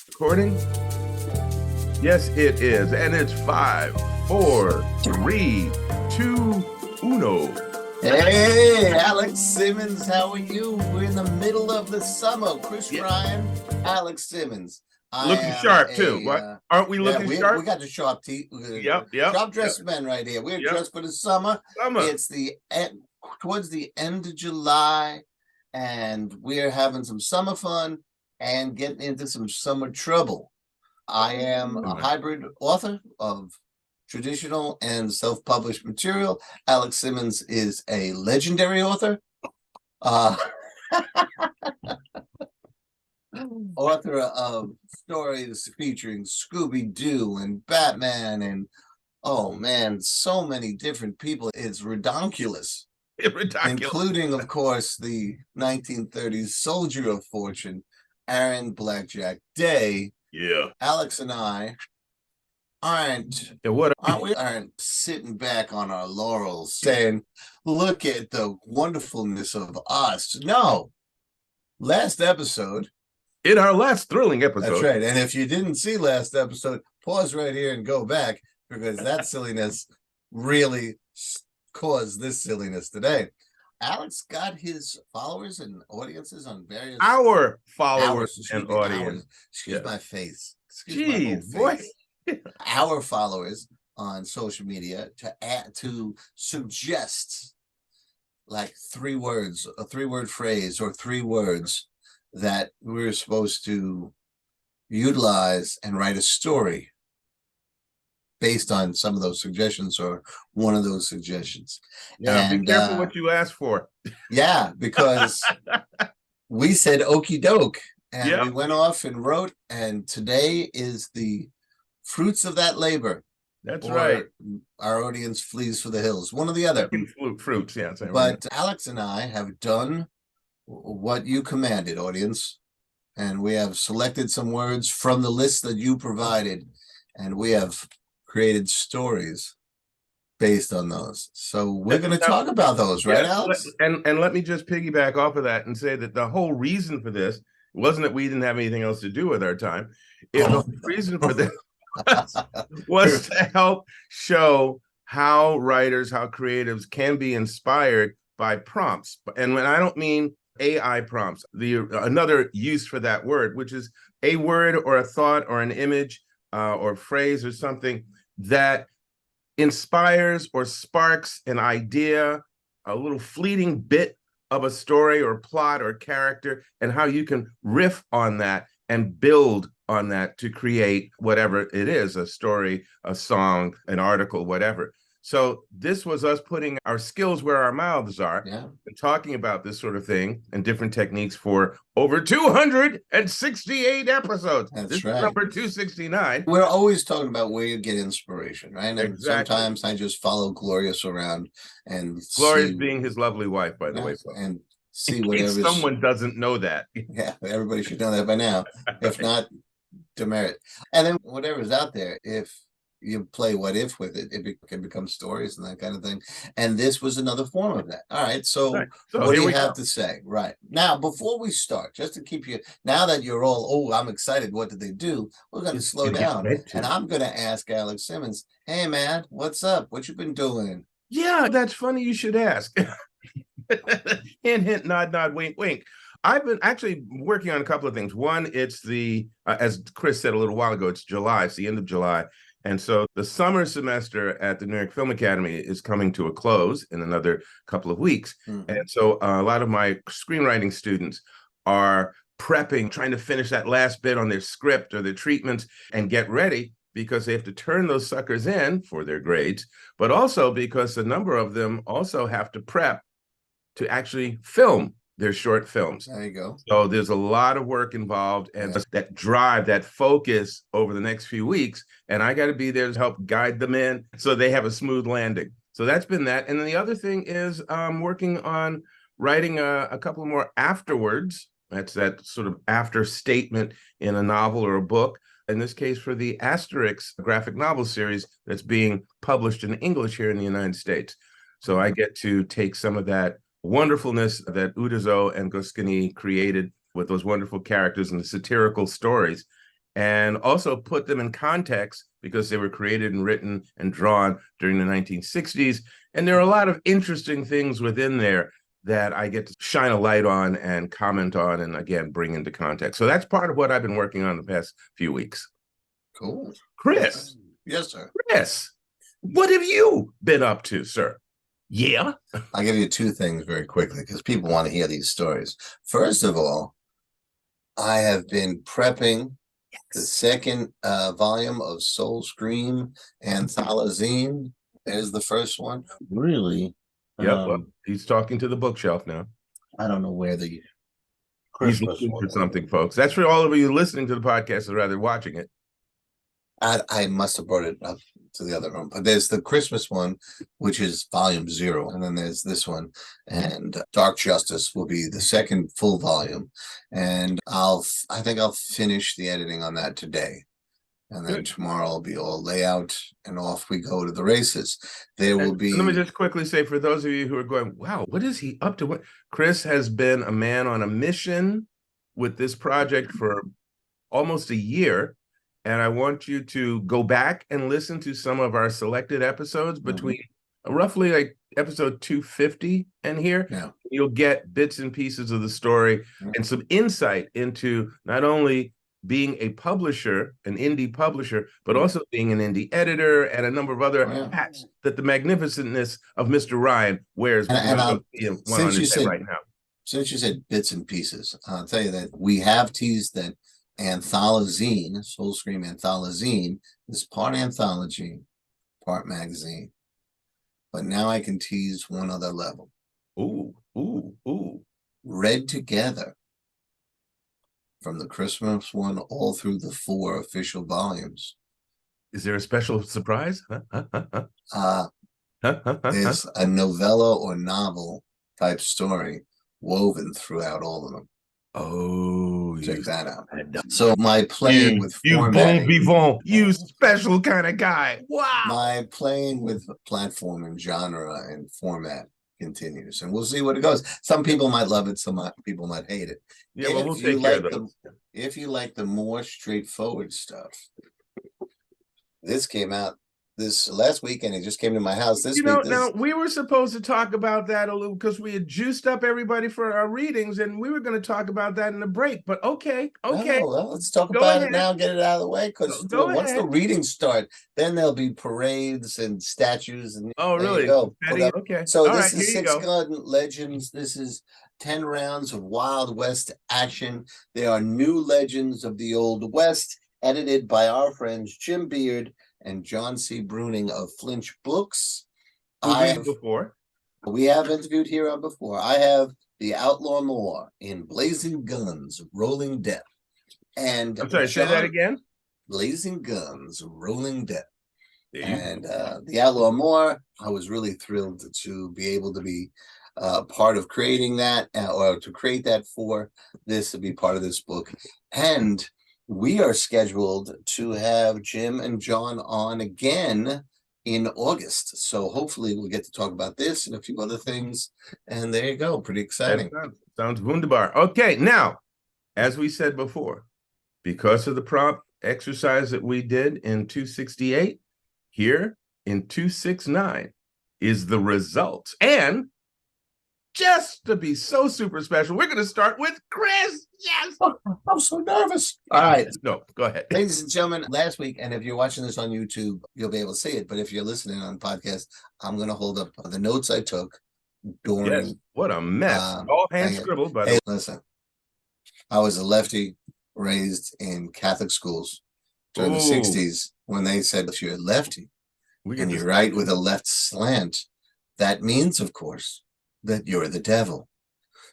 Recording? Yes, it is. And it's 5, 4, 3, 2, 1. Hey, Alex Simmons, how are you? We're in the middle of the summer. Chris Ryan, Alex Simmons. Looking sharp, too. What? Aren't we looking sharp? We got the sharp teeth. Yep. Sharp dressed men right here. We're dressed for the summer. It's the towards the end of July, and we're having some summer fun and getting into some summer trouble. I am a hybrid author of traditional and self-published material. Alex Simmons is a legendary author. Author of stories featuring Scooby-Doo and Batman and, oh man, so many different people. It's redonkulous. Including, of course, the 1930s soldier of fortune, Aaron Blackjack Day. Yeah. Alex and I aren't sitting back on our laurels saying, look at the wonderfulness of us. No. Last episode. In our last thrilling episode. That's right. And if you didn't see last episode, pause right here and go back, because that silliness really caused this silliness today. Alex got his followers and audiences on various... Our followers and audience. Excuse my face. Jeez, boy. Our followers on social media to suggest like 3 words, a 3-word phrase or 3 words that we're supposed to utilize and write a story based on some of those suggestions or one of those suggestions. Yeah, and, be careful what you ask for. Yeah, because we said okie doke, and we went off and wrote, and today is the fruits of that labor. That's right. Our audience flees for the hills, one or the other. Fruits, yeah. But Alex and I have done what you commanded, audience, and we have selected some words from the list that you provided, and we have created stories based on those. So we're going to talk about those, right, Alex? And let me just piggyback off of that and say that the whole reason for this wasn't that we didn't have anything else to do with our time. The reason for this was to help show how writers, how creatives can be inspired by prompts. And when I don't mean AI prompts, another use for that word, which is a word or a thought or an image or phrase or something that inspires or sparks an idea, a little fleeting bit of a story or plot or character, and how you can riff on that and build on that to create whatever it is, a story, a song, an article, whatever. So this was us putting our skills where our mouths are and talking about this sort of thing and different techniques for over 268 episodes. That's right. Number 269. We're always talking about where you get inspiration, right? And exactly. Sometimes I just follow Glorious around and Glorious being his lovely wife, by the way. And see whatever. Someone doesn't know that. Yeah, everybody should know that by now. If not, demerit. And then whatever's out there, if you play what if with it, it can become stories and that kind of thing. And this was another form of that. All right. So what do you have to say? Right. Now, before we start, just to keep you, now that you're all, I'm excited, what did they do? We're going to slow down. And I'm going to ask Alex Simmons, hey, man, what's up? What you been doing? Yeah, that's funny you should ask. Hint, hint, nod, nod, wink, wink. I've been actually working on a couple of things. One, it's as Chris said a little while ago, it's July. It's the end of July. And so the summer semester at the New York Film Academy is coming to a close in another couple of weeks. Mm-hmm. And so a lot of my screenwriting students are prepping, trying to finish that last bit on their script or their treatments and get ready, because they have to turn those suckers in for their grades, but also because a number of them also have to prep to actually film their short films. There you go. So there's a lot of work involved, and that drive, that focus over the next few weeks, and I got to be there to help guide them in so they have a smooth landing. So that's been that. And then the other thing is working on writing a couple more afterwards. That's that sort of after statement in a novel or a book. In this case, for the Asterisks graphic novel series that's being published in English here in the United States. So I get to take some of that wonderfulness that Uderzo and Goscinny created with those wonderful characters and the satirical stories and also put them in context because they were created and written and drawn during the 1960s. And there are a lot of interesting things within there that I get to shine a light on and comment on and, again, bring into context. So that's part of what I've been working on the past few weeks. Cool. Chris. Yes, sir. Chris, what have you been up to, sir? Yeah. I'll give you two things very quickly because people want to hear these stories. First of all, I have been prepping the second volume of Soul Scream Anthologine. There's the first one. Really? Yep. Well, he's talking to the bookshelf now. I don't know where the He's Christmas looking one for something, folks. That's for all of you listening to the podcast, or rather watching it. I must have brought it up to the other room, but there's the Christmas one, which is volume 0, and then there's this one, and Dark Justice will be the second full volume, and I think I'll finish the editing on that today, and then tomorrow I'll be all layout, and off we go to the races. There will be. Let me just quickly say, for those of you who are going, wow, what is he up to? What Chris has been a man on a mission with this project for almost a year. And I want you to go back and listen to some of our selected episodes between roughly like episode 250 and here. Yeah. You'll get bits and pieces of the story and some insight into not only being a publisher, an indie publisher, but also being an indie editor and a number of other hats that the magnificentness of Mr. Ryan wears. And since you said right now, since you said bits and pieces, I'll tell you that we have teased that Anthologine, Soul Scream Anthologine, is part anthology, part magazine. But now I can tease one other level. Ooh. Read together from the Christmas one all through the 4 official volumes. Is there a special surprise? There's a novella or novel type story woven throughout all of them. Oh, check that out. So my playing with formatting, you bon vivant, you special kind of guy. Wow. My playing with platform and genre and format continues, and we'll see what it goes. Some people might love it, some people might hate it. Yeah, well, we'll take care of those. If you like the more straightforward stuff, this came out this last weekend. It just came to my house this week. Now we were supposed to talk about that a little because we had juiced up everybody for our readings, and we were going to talk about that in the break. But okay. Oh, well, let's talk about it now. Get it out of the way, because once the readings start, then there'll be parades and statues. And really? Go. Okay. So this is Six Gun Legends. This is 10 rounds of Wild West action. There are new legends of the Old West, edited by our friends Jim Beard and John C. Bruning of Flinch Books. We have interviewed here on before. I have the Outlaw Moir in Blazing Guns, Rolling Death. And I'm sorry, say that again. Blazing Guns, Rolling Death. And the Outlaw Moir, I was really thrilled to be able to be part of creating that, or to create that for this, to be part of this book. And we are scheduled to have Jim and John on again in August. So hopefully we'll get to talk about this and a few other things. And there you go. Pretty exciting. Sounds wunderbar. Okay, now, as we said before, because of the prompt exercise that we did in 268, here in 269 is the result. And just to be so super special, we're going to start with Chris. Yes. Oh, I'm so nervous. All right. No, go ahead. Ladies and gentlemen, last week, and if you're watching this on YouTube, you'll be able to see it. But if you're listening on podcast, I'm going to hold up the notes I took during. Yes, what a mess. All hand scribbled, but listen, I was a lefty raised in Catholic schools during the 60s when they said if you're a lefty and you write with a left slant, that means, of course, that you're the devil.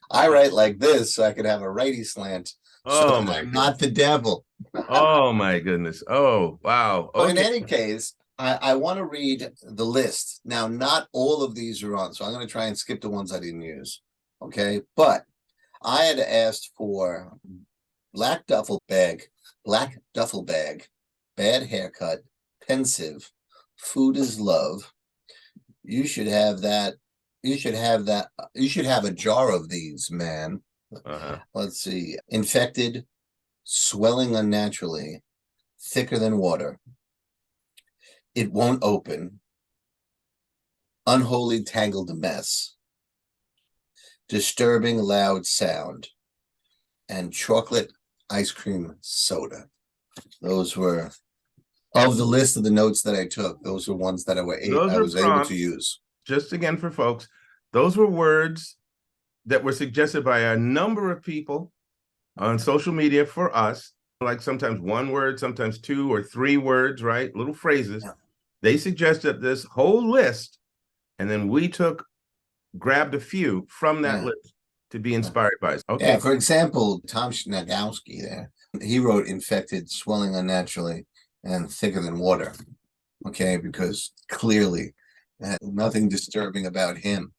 I write like this so I could have a righty slant. Oh, my God. Not the devil. Oh, my goodness. Oh, wow. Okay. In any case, I want to read the list. Now, not all of these are on, so I'm going to try and skip the ones I didn't use. Okay. But I had asked for black duffel bag, bad haircut, pensive, food is love. You should have that. You should have that. You should have a jar of these, man. Let's see. Infected, swelling unnaturally, thicker than water. It won't open. Unholy tangled mess. Disturbing loud sound. And chocolate ice cream soda. Those were, of the list of the notes that I took, those were ones that I was able to use. Just again for folks, those were words that were suggested by a number of people on social media for us, like sometimes one word, sometimes 2 or 3 words, right? Little phrases. Yeah. They suggested this whole list, and then we grabbed a few from that list to be inspired by. Okay. Yeah, for example, Tom Schnagowski there, he wrote infected, swelling unnaturally, and thicker than water. Okay, because clearly nothing disturbing about him.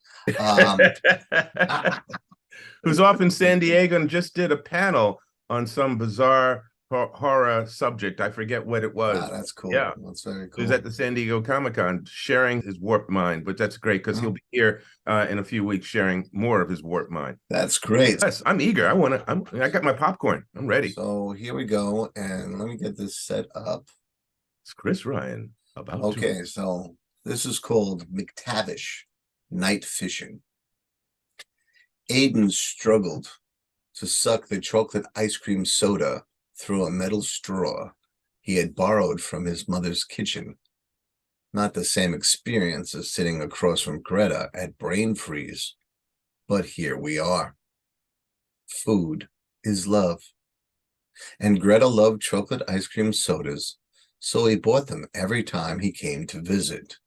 Who's off in San Diego and just did a panel on some bizarre horror subject. I forget what it was. Wow, that's cool. Yeah, that's very cool. He was at the San Diego Comic-Con sharing his warped mind, but that's great because he'll be here in a few weeks sharing more of his warped mind. That's great. Yes, I'm eager. I got my popcorn. I'm ready. So here we go, and let me get this set up. It's Chris Ryan about. So this is called McTavish Night Fishing. Aiden struggled to suck the chocolate ice cream soda through a metal straw he had borrowed from his mother's kitchen. Not the same experience as sitting across from Greta at Brain Freeze, but here we are. Food is love. And Greta loved chocolate ice cream sodas, so he bought them every time he came to visit.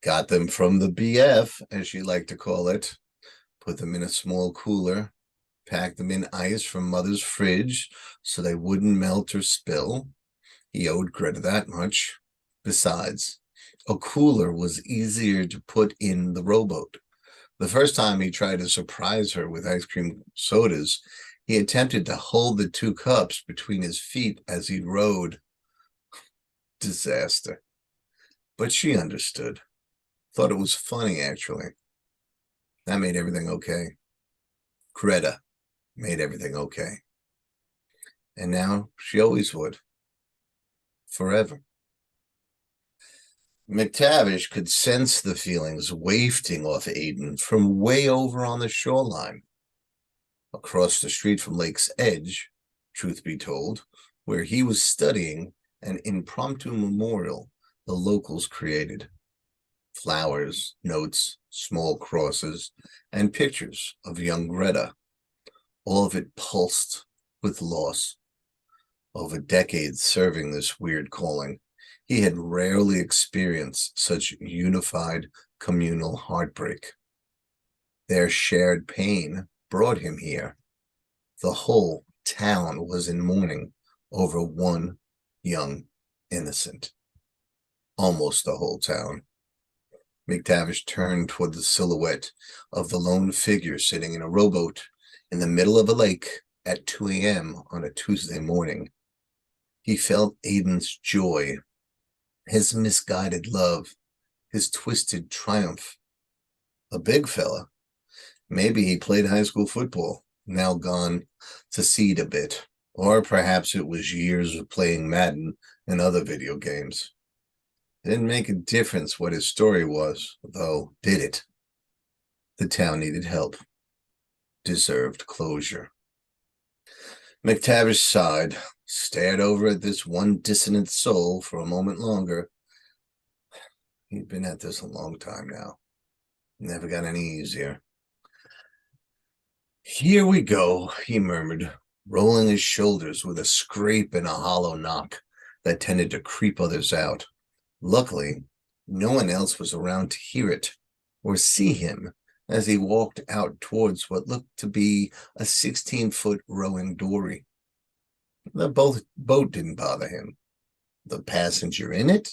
Got them from the BF, as she liked to call it, put them in a small cooler, packed them in ice from Mother's fridge so they wouldn't melt or spill. He owed Greta that much. Besides, a cooler was easier to put in the rowboat. The first time he tried to surprise her with ice cream sodas, he attempted to hold the 2 cups between his feet as he rowed. Disaster. But she understood. Thought it was funny, actually. That made everything okay. Greta made everything okay. And now she always would. Forever. McTavish could sense the feelings wafting off Aiden from way over on the shoreline. Across the street from Lake's Edge, truth be told, where he was studying an impromptu memorial the locals created. Flowers, notes, small crosses, and pictures of young Greta. All of it pulsed with loss. Over decades serving this weird calling, he had rarely experienced such unified communal heartbreak. Their shared pain brought him here. The whole town was in mourning over one young innocent. Almost the whole town. McTavish turned toward the silhouette of the lone figure sitting in a rowboat in the middle of a lake at 2 a.m. on a Tuesday morning. He felt Aiden's joy, his misguided love, his twisted triumph. A big fella. Maybe he played high school football, now gone to seed a bit. Or perhaps it was years of playing Madden and other video games. It didn't make a difference what his story was, though, did it? The town needed help. Deserved closure. McTavish sighed, stared over at this one dissonant soul for a moment longer. He'd been at this a long time now. Never got any easier. Here we go, he murmured, rolling his shoulders with a scrape and a hollow knock that tended to creep others out. Luckily, no one else was around to hear it or see him as he walked out towards what looked to be a 16-foot rowing dory. The boat didn't bother him. The passenger in it?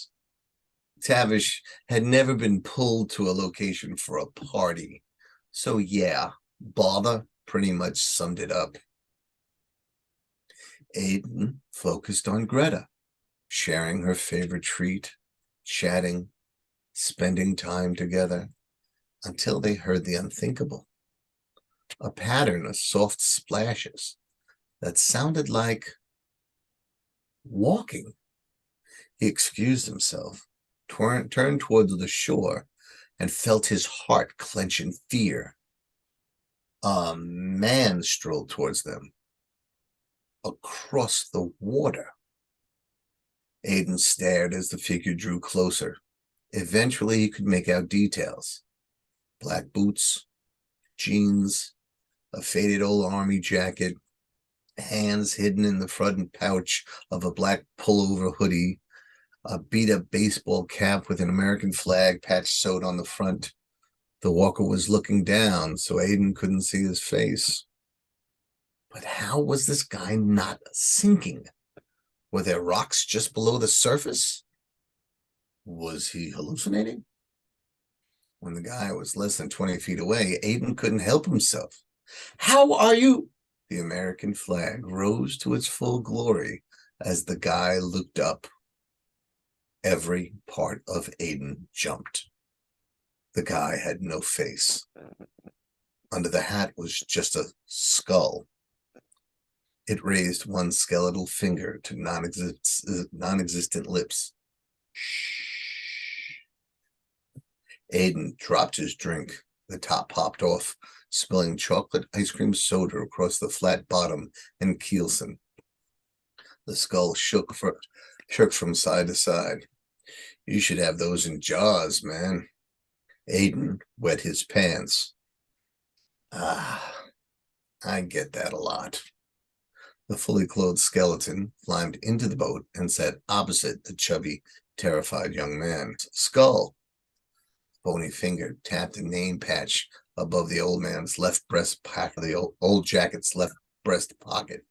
Tavish had never been pulled to a location for a party. So yeah, bother pretty much summed it up. Aiden focused on Greta, sharing her favorite treat, chatting, spending time together, until they heard the unthinkable. A pattern of soft splashes that sounded like walking. He excused himself, turned towards the shore, and felt his heart clench in fear. A man strolled towards them, across the water. Aiden stared as the figure drew closer. Eventually, he could make out details. Black boots, jeans, a faded old army jacket, hands hidden in the front pouch of a black pullover hoodie, a beat-up baseball cap with an American flag patch sewed on the front. The walker was looking down, so Aiden couldn't see his face. But how was this guy not sinking? Were there rocks just below the surface? Was he hallucinating? When the guy was less than 20 feet away, Aiden couldn't help himself. How are you? The American flag rose to its full glory as the guy looked up. Every part of Aiden jumped. The guy had no face. Under the hat was just a skull. It raised one skeletal finger to non-existent lips. Shh. Aiden dropped his drink. The top popped off, spilling chocolate ice cream soda across the flat bottom and keelson. The skull shook from side to side. You should have those in jars, man. Aiden wet his pants. I get that a lot. The fully clothed skeleton climbed into the boat and sat opposite the chubby, terrified young man. Skull. Bony finger tapped a name patch above the old man's left breast pocket, the old jacket's left breast pocket.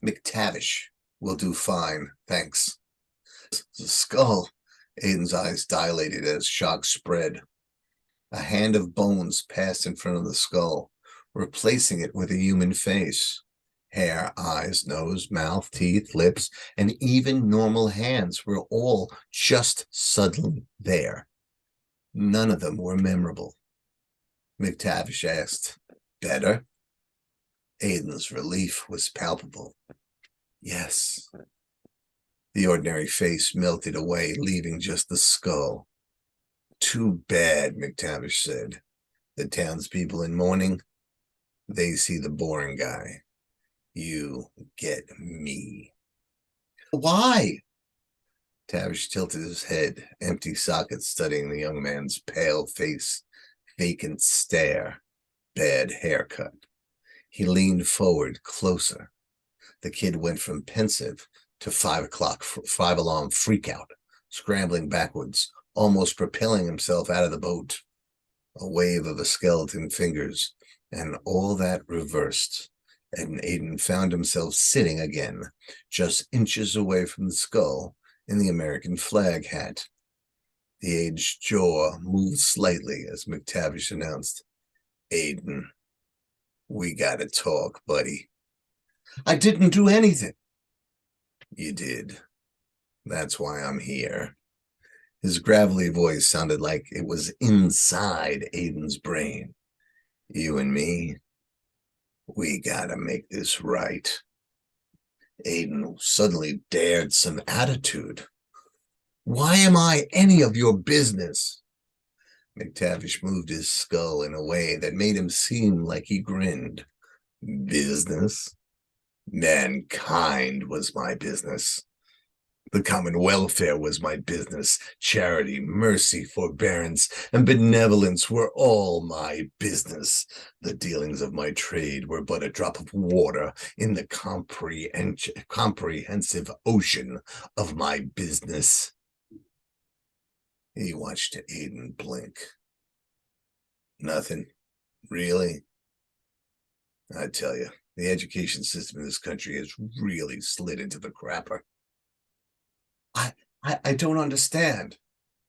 McTavish will do fine, thanks. The skull. Aiden's eyes dilated as shock spread. A hand of bones passed in front of the skull, replacing it with a human face. Hair, eyes, nose, mouth, teeth, lips, and even normal hands were all just suddenly there. None of them were memorable. McTavish asked, "Better?" Aiden's relief was palpable. Yes. The ordinary face melted away, leaving just the skull. Too bad, McTavish said. The townspeople in mourning, they see the boring guy. You get me. Why? Tavish tilted his head, empty socket studying the young man's pale face, vacant stare, bad haircut. He leaned forward closer. The kid went from pensive to 5 o'clock, 5-alarm freakout, scrambling backwards, almost propelling himself out of the boat. A wave of a skeleton fingers, and all that reversed. And Aiden found himself sitting again, just inches away from the skull in the American flag hat. The aged jaw moved slightly as McTavish announced, "Aiden, we gotta talk, buddy." "I didn't do anything." "You did. That's why I'm here." His gravelly voice sounded like it was inside Aiden's brain. "You and me, we gotta make this right." Aiden suddenly dared some attitude. "Why am I any of your business?" McTavish moved his skull in a way that made him seem like he grinned. "Business? Mankind was my business. The common welfare was my business. Charity, mercy, forbearance, and benevolence were all my business. The dealings of my trade were but a drop of water in the comprehensive ocean of my business." He watched Aiden blink. "Nothing? Really? I tell you, the education system in this country has really slid into the crapper. I don't understand."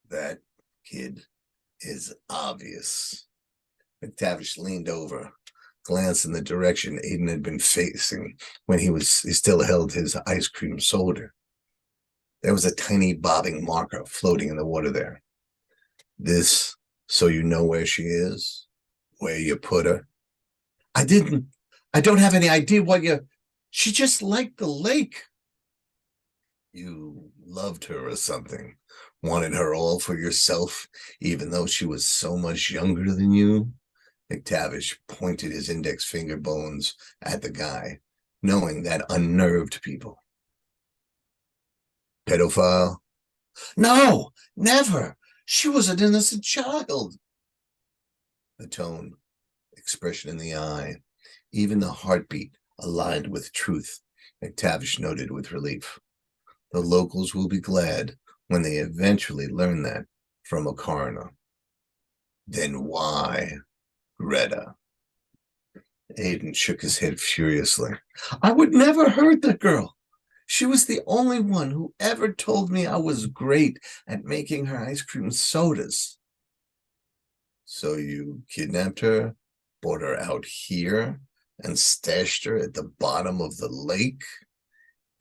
"That, kid, is obvious." McTavish leaned over, glanced in the direction Aiden had been facing when he still held his ice cream soda. There was a tiny bobbing marker floating in the water there. "This, so you know where she is? Where you put her?" I don't have any idea what you..." "She just liked the lake." You loved her or something, wanted her all for yourself, even though she was so much younger than you. McTavish pointed his index finger bones at the guy, knowing that unnerved people. Pedophile? No, never. She was an innocent child. The tone, expression in the eye, even the heartbeat aligned with truth, McTavish noted with relief. The locals will be glad when they eventually learn that from a coroner. Then why, Greta? Aiden shook his head furiously. I would never hurt that girl. She was the only one who ever told me I was great at making her ice cream sodas. So you kidnapped her, brought her out here, and stashed her at the bottom of the lake?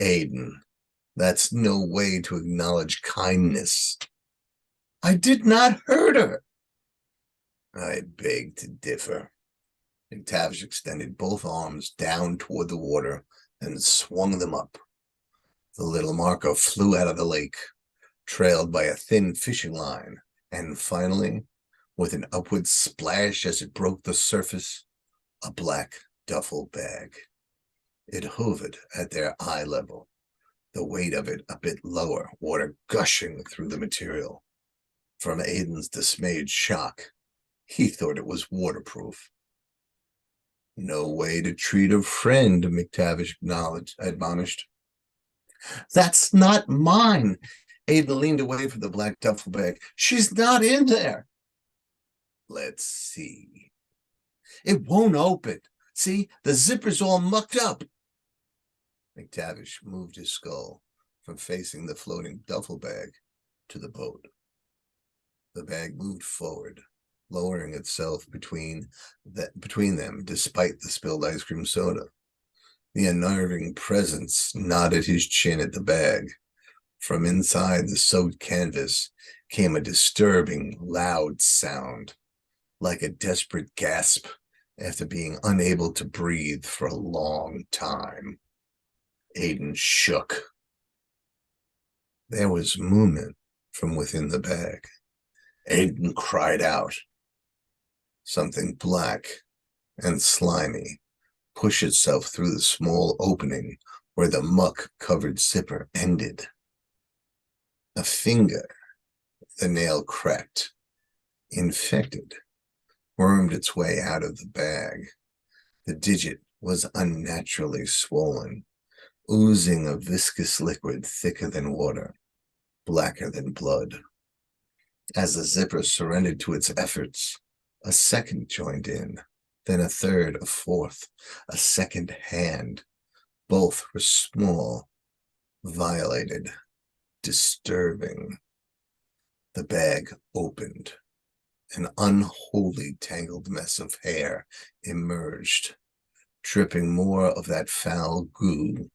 Aiden, that's no way to acknowledge kindness. I did not hurt her. I beg to differ. McTavish extended both arms down toward the water and swung them up. The little marker flew out of the lake, trailed by a thin fishing line, and finally, with an upward splash as it broke the surface, a black duffel bag. It hovered at their eye level, the weight of it a bit lower, water gushing through the material. From Aiden's dismayed shock, he thought it was waterproof. No way to treat a friend, McTavish admonished. That's not mine. Aiden leaned away from the black duffel bag. She's not in there. Let's see. It won't open. See, the zipper's all mucked up. McTavish moved his skull from facing the floating duffel bag to the boat. The bag moved forward, lowering itself between them despite the spilled ice cream soda. The unnerving presence nodded his chin at the bag. From inside the soaked canvas came a disturbing, loud sound, like a desperate gasp after being unable to breathe for a long time. Aiden shook. There was movement from within the bag. Aiden cried out. Something black and slimy pushed itself through the small opening where the muck-covered zipper ended. A finger, the nail cracked, infected, wormed its way out of the bag. The digit was unnaturally swollen, oozing a viscous liquid thicker than water, blacker than blood. As the zipper surrendered to its efforts, a second joined in, then a third, a fourth, a second hand. Both were small, violated, disturbing. The bag opened. An unholy tangled mess of hair emerged, dripping more of that foul goo,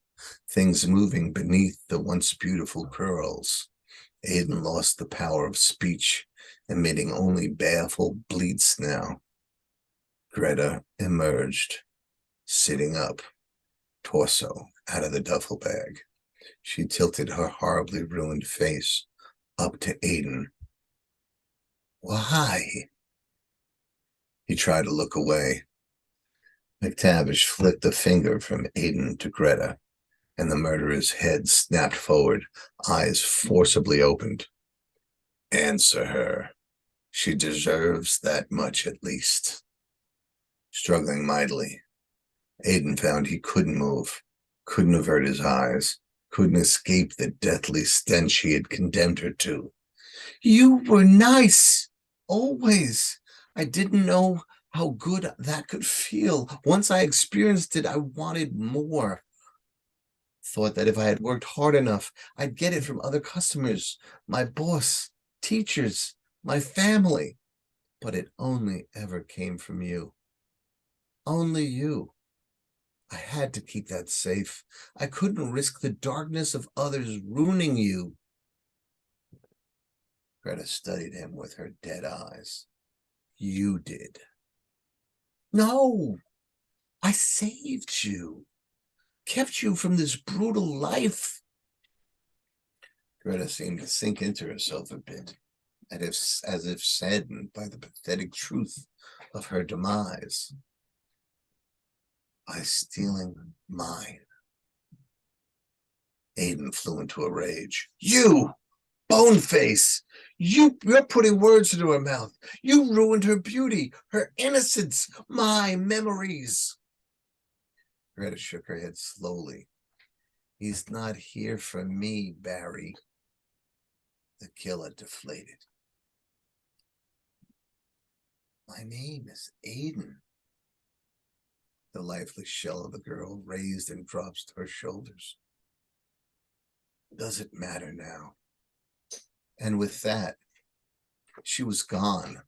things moving beneath the once beautiful curls. Aiden lost the power of speech, emitting only baffled bleats now. Greta emerged, sitting up, torso out of the duffel bag. She tilted her horribly ruined face up to Aiden. Why? He tried to look away. McTavish flicked a finger from Aiden to Greta, and the murderer's head snapped forward, eyes forcibly opened. Answer her. She deserves that much at least. Struggling mightily, Aiden found he couldn't move, couldn't avert his eyes, couldn't escape the deathly stench he had condemned her to. You were nice, always. I didn't know how good that could feel. Once I experienced it, I wanted more. Thought that if I had worked hard enough, I'd get it from other customers, my boss, teachers, my family. But it only ever came from you. Only you. I had to keep that safe. I couldn't risk the darkness of others ruining you. Greta studied him with her dead eyes. You did. No, I saved you. Kept you from this brutal life. Greta seemed to sink into herself a bit, as if saddened by the pathetic truth of her demise. By stealing mine. Aiden flew into a rage. You, Boneface! You're putting words into her mouth. You ruined her beauty, her innocence, my memories. Greta shook her head slowly. He's not here for me, Barry. The killer deflated. My name is Aiden. The lifeless shell of the girl raised and dropped to her shoulders. Does it matter now? And with that, she was gone.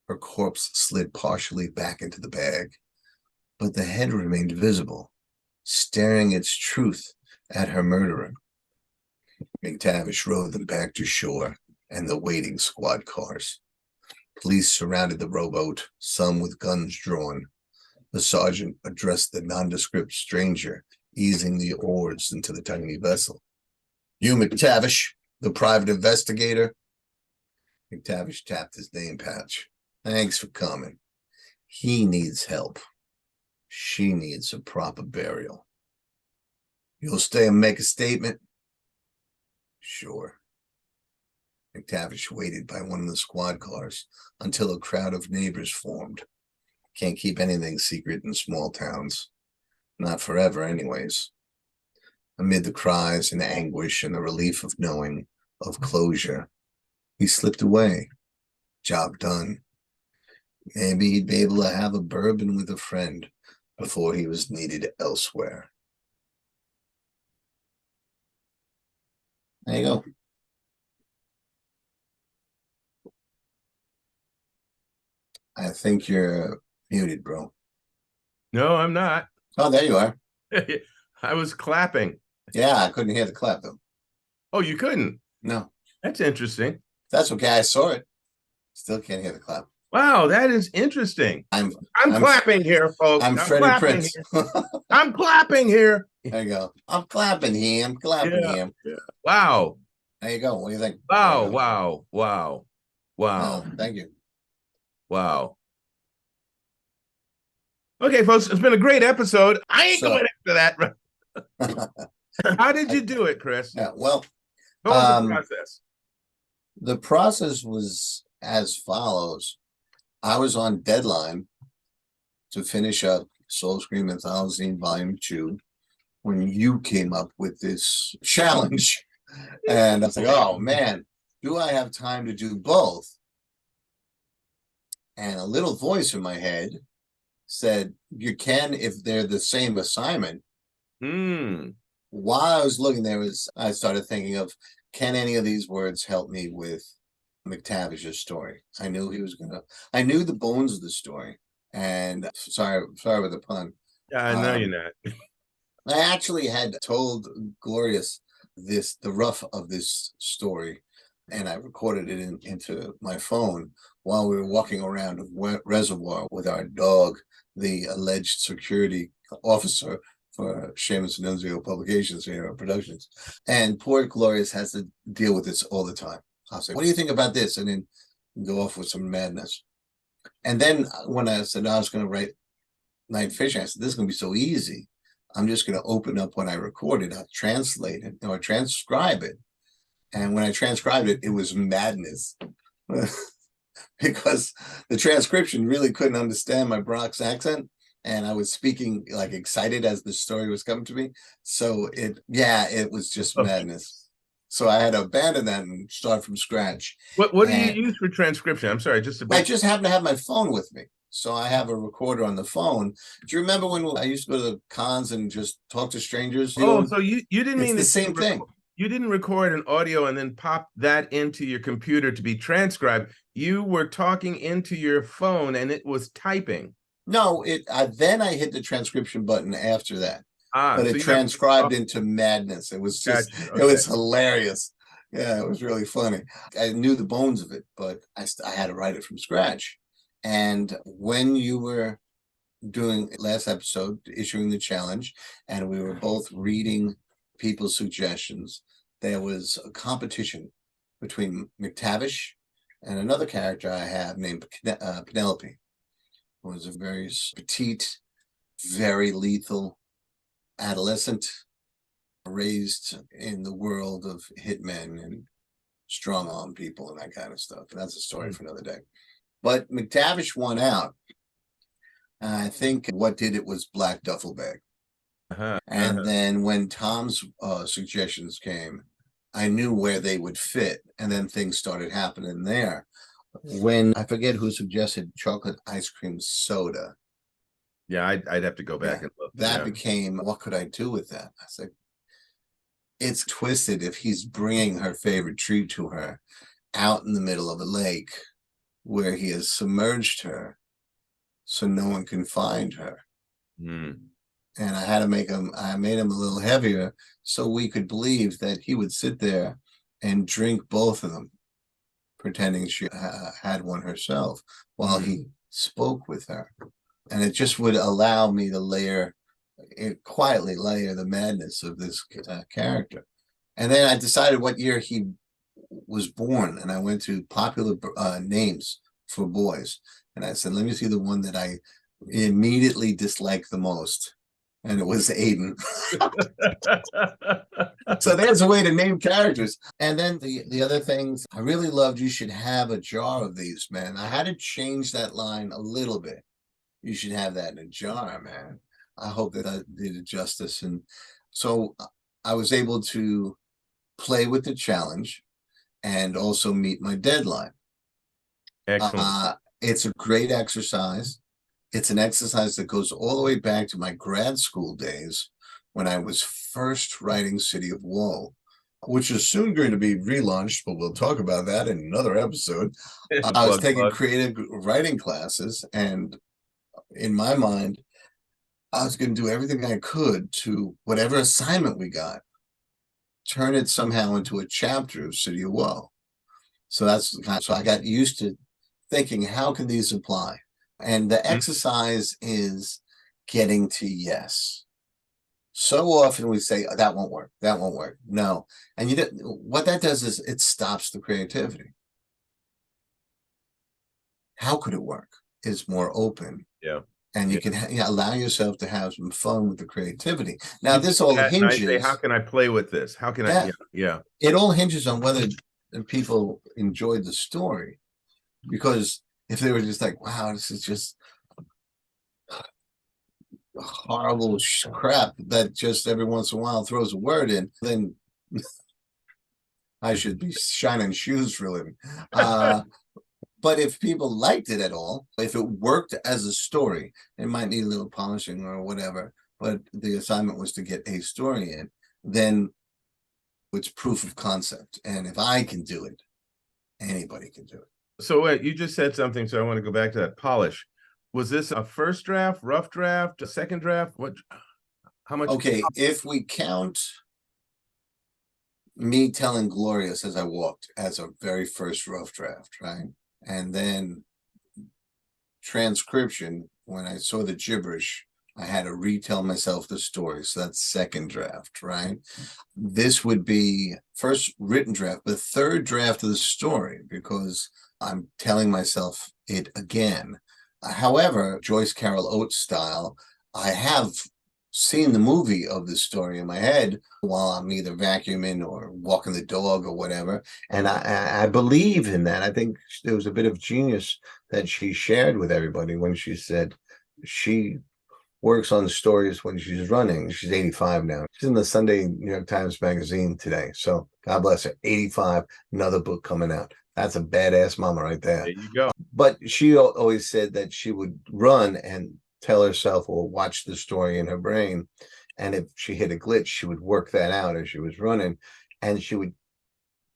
Her corpse slid partially back into the bag, but the head remained visible, staring its truth at her murderer. McTavish rowed them back to shore and the waiting squad cars. Police surrounded the rowboat, some with guns drawn. The sergeant addressed the nondescript stranger, easing the oars into the tiny vessel. You, McTavish, the private investigator? McTavish tapped his name patch. Thanks for coming. He needs help. She needs a proper burial. You'll stay and make a statement? Sure. McTavish waited by one of the squad cars until a crowd of neighbors formed. Can't keep anything secret in small towns. Not forever, anyways. Amid the cries and anguish and the relief of knowing, of closure, he slipped away. Job done. Maybe he'd be able to have a bourbon with a friend before he was needed elsewhere. There you go. I think you're muted, bro. No, I'm not. Oh, there you are. I was clapping. Yeah, I couldn't hear the clap, though. Oh, you couldn't? No. That's interesting. That's okay. I saw it. Still can't hear the clap. Wow, that is interesting. I'm clapping here, folks. I'm Freddie Prinze. I'm clapping here. There you go. I'm clapping him. Him. Yeah. Wow. There you go. What do you think? Wow. Oh, thank you. Wow. Okay, folks, it's been a great episode. I ain't going into that. How did you do it, Chris? Yeah, well, what was the process? The process was as follows. I was on deadline to finish up Soul Scream Anthology Volume 2 when you came up with this challenge. And I was like, oh, man, do I have time to do both? And a little voice in my head said, you can if they're the same assignment. While I was looking there, I started thinking of, can any of these words help me with McTavish's story? I knew I knew the bones of the story. And sorry with the pun. Yeah, I know you're not. I actually had told Glorious the rough of this story, and I recorded it into my phone while we were walking around a reservoir with our dog, the alleged security officer for Seamus Nunzio Publications here, Productions. And poor Glorious has to deal with this all the time. I'll say, what do you think about this? And then go off with some madness. And then when I said I was going to write Night Fishing, I said, this is going to be so easy. I'm just going to open up what I recorded. I'll translate it or transcribe it. And when I transcribed it, it was madness. Because the transcription really couldn't understand my Bronx accent. And I was speaking like excited as the story was coming to me. So it was just madness. So I had to abandon that and start from scratch. What do you use for transcription? I'm sorry, I just happen to have my phone with me. So I have a recorder on the phone. Do you remember when I used to go to the cons and just talk to strangers? So you didn't mean the same thing. You didn't record an audio and then pop that into your computer to be transcribed. You were talking into your phone and it was typing. No, then I hit the transcription button after that. But it so transcribed into madness. It was just, It was hilarious. Yeah, it was really funny. I knew the bones of it, but I had to write it from scratch. And when you were doing last episode, issuing the challenge, and we were both reading people's suggestions, there was a competition between McTavish and another character I have named Penelope, who was a very petite, very lethal adolescent raised in the world of hitmen and strong arm people and that kind of stuff. That's a story for another day. But McTavish won out. I think what did it was Black Duffel Bag. And then when Tom's suggestions came, I knew where they would fit, and then things started happening there. When I forget who suggested chocolate ice cream soda. Yeah, I'd have to go back and look. That became, what could I do with that? I said, it's twisted if he's bringing her favorite treat to her out in the middle of a lake where he has submerged her so no one can find her. And I had to make him, I made him a little heavier so we could believe that he would sit there and drink both of them, pretending she had one herself while he spoke with her. And it just would allow me to quietly layer the madness of this character. And then I decided what year he was born, and I went to popular names for boys. And I said, let me see the one that I immediately disliked the most. And it was Aiden. So there's a way to name characters. And then the other things I really loved, you should have a jar of these, man. I had to change that line a little bit. You should have that in a jar, man. I hope that I did it justice. And so I was able to play with the challenge and also meet my deadline. Excellent. It's a great exercise. It's an exercise that goes all the way back to my grad school days when I was first writing City of Woe, which is soon going to be relaunched, but we'll talk about that in another episode. I was taking creative writing classes, and in my mind, I was going to do everything I could to whatever assignment we got, turn it somehow into a chapter of City of Woe. So so I got used to thinking, how can these apply? And the exercise is getting to yes. So often we say, oh, that won't work. That won't work. No. And what that does is it stops the creativity. How could it work? Is more open. Yeah. And you can allow yourself to have some fun with the creativity. Now, this all hinges. Say, how can I play with this? How can I? Yeah. It all hinges on whether people enjoyed the story. Because if they were just like, wow, this is just horrible crap that just every once in a while throws a word in, then I should be shining shoes for a living. But if people liked it at all, if it worked as a story, it might need a little polishing or whatever, but the assignment was to get a story in, then it's proof of concept. And if I can do it, anybody can do it. So wait, you just said something, so I want to go back to that polish. Was this a first draft, rough draft, a second draft? How much? Okay, if we count me telling Glorious as I walked as a very first rough draft, right? And then transcription, when I saw the gibberish, I had to retell myself the story. So that's second draft, right? This would be first written draft, but third draft of the story, because I'm telling myself it again. However, Joyce Carol Oates style, I have seen the movie of the story in my head while I'm either vacuuming or walking the dog or whatever. And I believe in that. I think there was a bit of genius that she shared with everybody when she said she works on stories when she's running. She's 85 now. She's in the Sunday New York Times Magazine today. So God bless her. 85, another book coming out. That's a badass mama right there. There you go. But she always said that she would run and tell herself or watch the story in her brain. And if she hit a glitch, she would work that out as she was running. And she would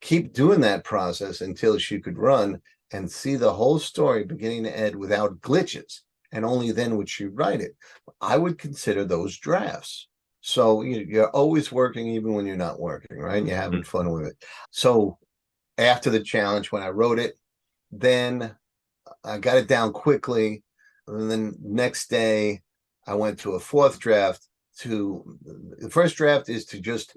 keep doing that process until she could run and see the whole story beginning to end without glitches. And only then would she write it. I would consider those drafts. So you're always working even when you're not working, right? You're having fun with it. So after the challenge, when I wrote it, then I got it down quickly. And then next day, I went to a fourth draft. The first draft is to just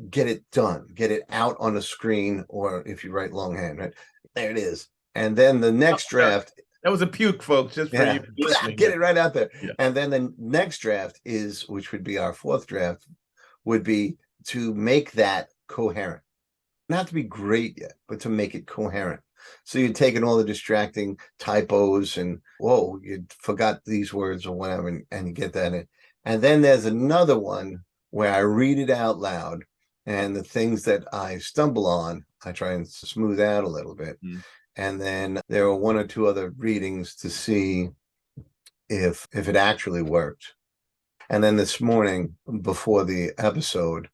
get it done, get it out on a screen, or if you write longhand, right? There it is. And then the next draft, That was a puke, folks, just for you listening. get it right out there. Yeah. And then the next draft is, which would be our fourth draft, would be to make that coherent. Not to be great yet, but to make it coherent. So you're taking all the distracting typos and, whoa, you forgot these words or whatever, and you get that in. And then there's another one where I read it out loud, and the things that I stumble on, I try and smooth out a little bit. And then there are one or two other readings to see if it actually worked. And then this morning, before the episode,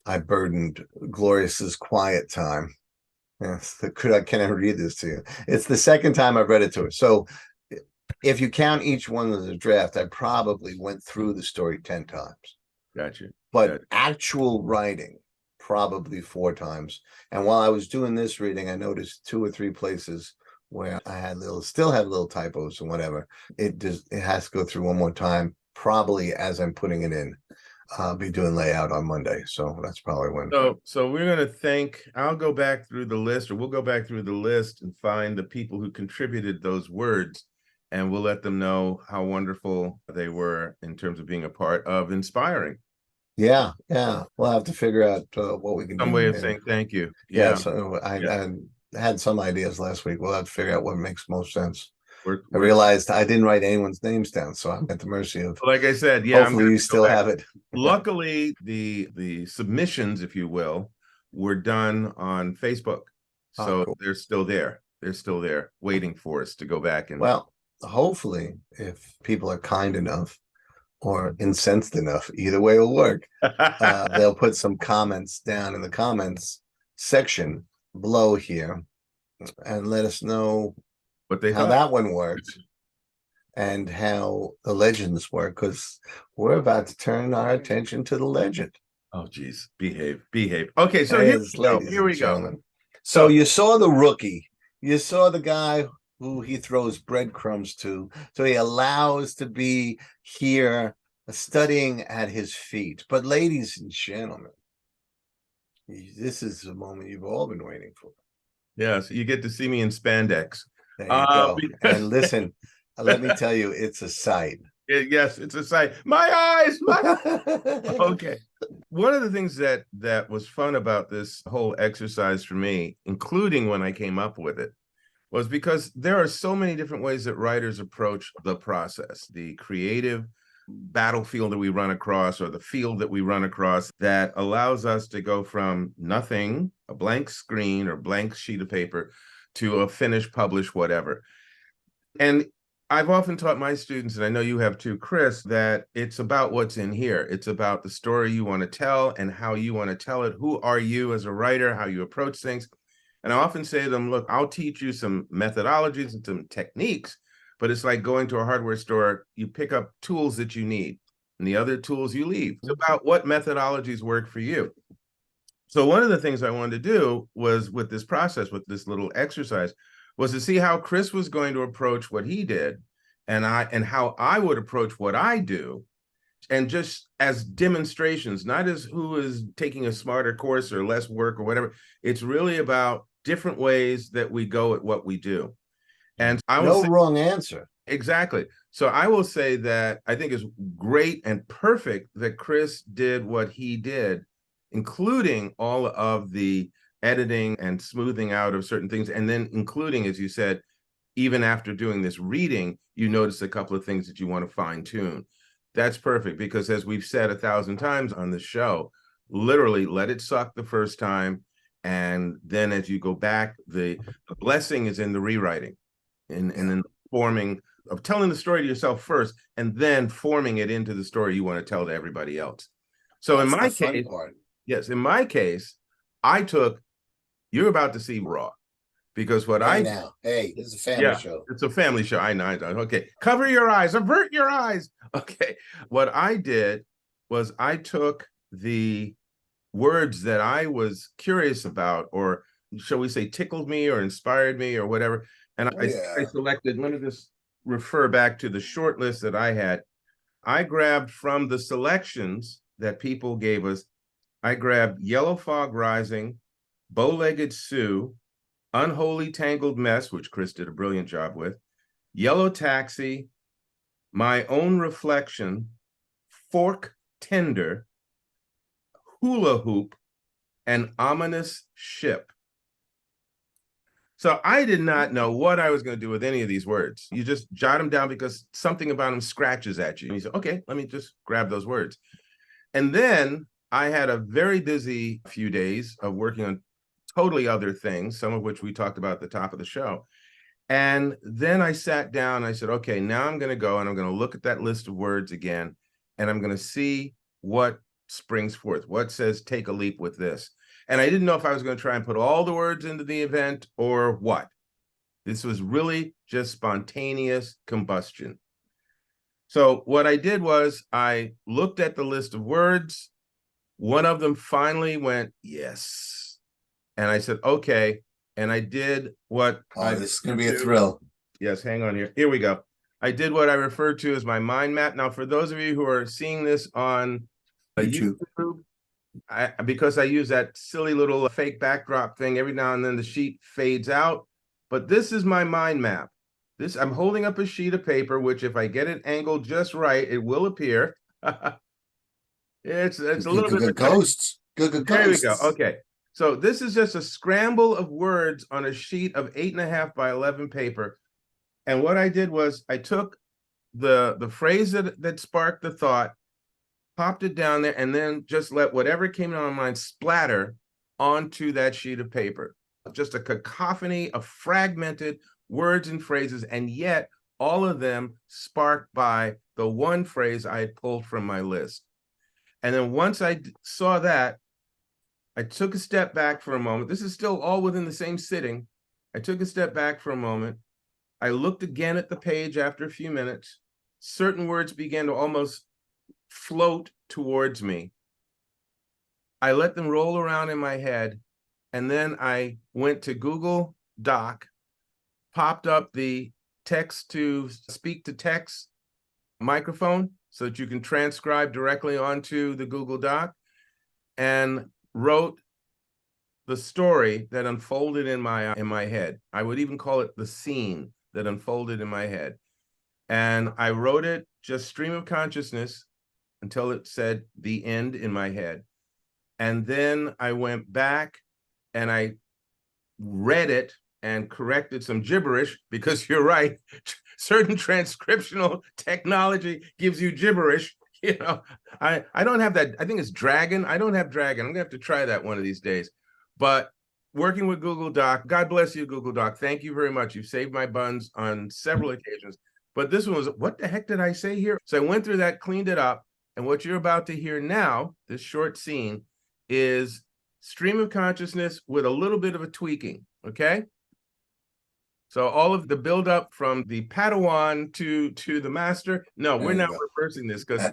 I burdened Glorious's quiet time. Yes, can I read this to you? It's the second time I've read it to her. So if you count each one as a draft, I probably went through the story 10 times. Gotcha. But actual writing, probably 4 times. And while I was doing this reading, I noticed 2 or 3 places where I had still have little typos and whatever. It has to go through one more time, probably as I'm putting it in. I'll be doing layout on Monday, so that's probably when. So we're going to I'll go back through the list, or we'll go back through the list and find the people who contributed those words, and we'll let them know how wonderful they were in terms of being a part of inspiring. Yeah. We'll have to figure out what we can do. Some way of saying thank you. Yeah. So I had some ideas last week. We'll have to figure out what makes most sense. I realized I didn't write anyone's names down, so I'm at the mercy of. Like I said, hopefully you still have it. Luckily, the submissions, if you will, were done on Facebook, so cool. They're still there. They're still there, waiting for us to go back and. Well, hopefully, if people are kind enough or incensed enough, either way will work. They'll put some comments down in the comments section below here, and let us know how that one worked and how the legends work, because we're about to turn our attention to the legend. Oh geez, behave. Okay, so here we go. So you saw the rookie, you saw the guy who he throws breadcrumbs to, so he allows to be here studying at his feet. But ladies and gentlemen, this is the moment you've all been waiting for. Yes, you get to see me in spandex. There you go. And listen, let me tell you, it's a sight. Yes, it's a sight. My eyes. Okay. One of the things that was fun about this whole exercise for me, including when I came up with it, was because there are so many different ways that writers approach the process, the creative battlefield that we run across, or the field that we run across, that allows us to go from nothing, a blank screen or blank sheet of paper, to a finished, published, whatever. And I've often taught my students, and I know you have too, Chris, that it's about what's in here. It's about the story you want to tell and how you want to tell it. Who are you as a writer, how you approach things. And I often say to them, look, I'll teach you some methodologies and some techniques, but it's like going to a hardware store. You pick up tools that you need, and the other tools you leave. It's about what methodologies work for you. So one of the things I wanted to do was, with this process, with this little exercise, was to see how Chris was going to approach what he did, and how I would approach what I do, and just as demonstrations, not as who is taking a smarter course or less work or whatever. It's really about different ways that we go at what we do. And I will wrong answer. Exactly. So I will say that I think it's great and perfect that Chris did what he did, including all of the editing and smoothing out of certain things, and then including, as you said, even after doing this reading, you notice a couple of things that you want to fine tune. That's perfect, because as we've said 1,000 times on this show, literally let it suck the first time, and then as you go back, the blessing is in the rewriting, and then forming of telling the story to yourself first, and then forming it into the story you want to tell to everybody else. So in my case, yes, in my case, I took, you're about to see raw, because what this is a family show. It's a family show. I know. Okay, cover your eyes, avert your eyes. Okay, what I did was I took the words that I was curious about, or shall we say tickled me or inspired me or whatever, and I selected, let me just refer back to the short list that I had. I grabbed from the selections that people gave us I grabbed Yellow Fog Rising, Bowlegged Sue, Unholy Tangled Mess, which Chris did a brilliant job with, Yellow Taxi, My Own Reflection, Fork Tender, Hula Hoop, and Ominous Ship. So I did not know what I was going to do with any of these words. You just jot them down because something about them scratches at you. And you say, okay, let me just grab those words. And then I had a very busy few days of working on totally other things, some of which we talked about at the top of the show. And then I sat down and I said, okay, now I'm going to go and I'm going to look at that list of words again, and I'm going to see what springs forth, what says take a leap with this. And I didn't know if I was going to try and put all the words into the event or what. This was really just spontaneous combustion. So what I did was I looked at the list of words. One of them finally went, yes. And I said, okay. And I did what this is going to be a thrill. Yes, hang on here. Here we go. I did what I referred to as my mind map. Now, for those of you who are seeing this on YouTube, because I use that silly little fake backdrop thing, every now and then the sheet fades out. But this is my mind map. I'm holding up a sheet of paper, which if I get it angled just right, it will appear. It's a little bit of ghosts. Good there we go. Okay. So this is just a scramble of words on a sheet of 8.5 by 11 paper. And what I did was I took the phrase that sparked the thought, popped it down there, and then just let whatever came to my mind splatter onto that sheet of paper. Just a cacophony of fragmented words and phrases, and yet all of them sparked by the one phrase I had pulled from my list. And then once I saw that, I took a step back for a moment. This is still all within the same sitting. I took a step back for a moment. I looked again at the page after a few minutes. Certain words began to almost float towards me. I let them roll around in my head. And then I went to Google Doc, popped up the text to speak to text microphone so that you can transcribe directly onto the Google Doc, and wrote the story that unfolded in my head. I would even call it the scene that unfolded in my head. And I wrote it just stream of consciousness until it said the end in my head. And then I went back and I read it and corrected some gibberish, because you're right, certain transcriptional technology gives you gibberish. You know, I don't have that. I think it's Dragon. I don't have Dragon. I'm gonna have to try that one of these days. But working with Google Doc, God bless you, Google Doc. Thank you very much. You've saved my buns on several occasions. But this one was, what the heck did I say here? So I went through that, cleaned it up. And what you're about to hear now, this short scene, is stream of consciousness with a little bit of a tweaking, okay? So all of the buildup from the Padawan to the master, no, we're now reversing this, because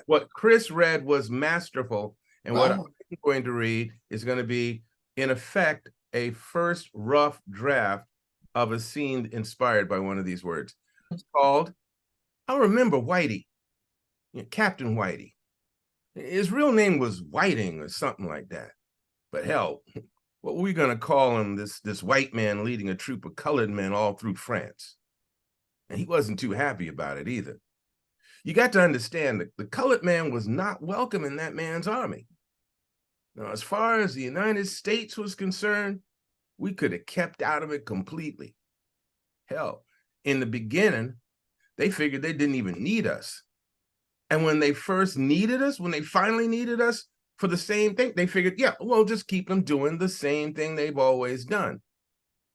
what Chris read was masterful, and what I'm going to read is going to be, in effect, a first rough draft of a scene inspired by one of these words. It's called, I remember Whitey, Captain Whitey. His real name was Whiting or something like that. But hell, what were we going to call him, this white man leading a troop of colored men all through France? And he wasn't too happy about it either. You got to understand that the colored man was not welcome in that man's army. Now, as far as the United States was concerned, we could have kept out of it completely. Hell, in the beginning, they figured they didn't even need us. And when they first needed us, when they finally needed us for the same thing, they figured, yeah, we'll just keep them doing the same thing they've always done.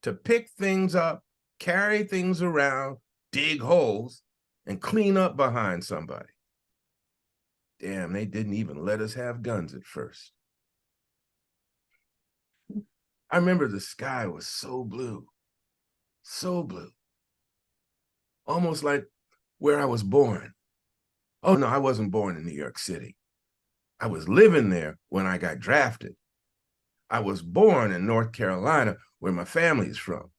To pick things up, carry things around, dig holes, and clean up behind somebody. Damn, they didn't even let us have guns at first. I remember the sky was so blue, almost like where I was born. Oh no, I wasn't born in New York City. I was living there when I got drafted. I was born in North Carolina, where my family is from,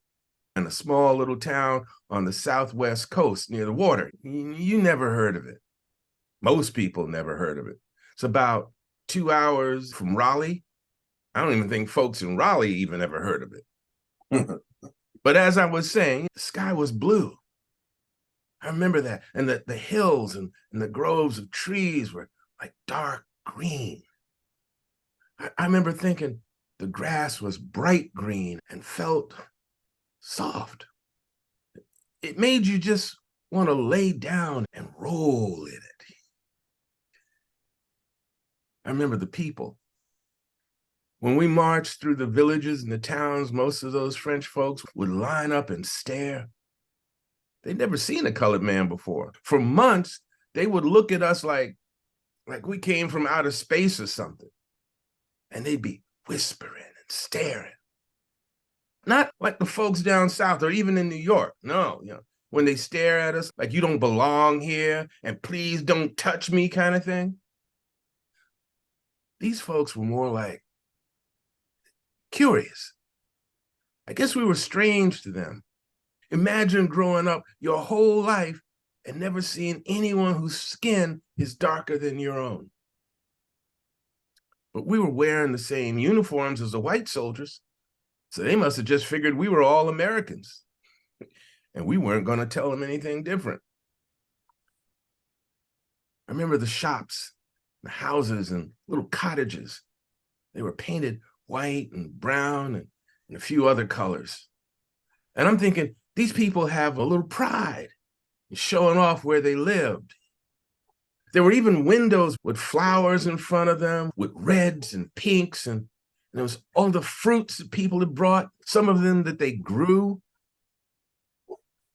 in a small little town on the southwest coast near the water. You never heard of it. Most people never heard of it. It's about 2 hours from Raleigh. I don't even think folks in Raleigh even ever heard of it. But as I was saying, the sky was blue. I remember that. And the hills and the groves of trees were like dark green. I remember thinking the grass was bright green and felt soft. It made you just want to lay down and roll in it. I remember the people. When we marched through the villages and the towns, most of those French folks would line up and stare. They'd never seen a colored man before. For months, they would look at us like we came from outer space or something. And they'd be whispering and staring. Not like the folks down south or even in New York. No, when they stare at us like you don't belong here and please don't touch me kind of thing. These folks were more like curious. I guess we were strange to them. Imagine growing up your whole life and never seeing anyone whose skin is darker than your own. But we were wearing the same uniforms as the white soldiers, so they must have just figured we were all Americans, and we weren't going to tell them anything different. I remember the shops, the houses, and little cottages. They were painted white and brown and a few other colors. And I'm thinking, these people have a little pride in showing off where they lived. There were even windows with flowers in front of them, with reds and pinks, and there was all the fruits that people had brought, some of them that they grew.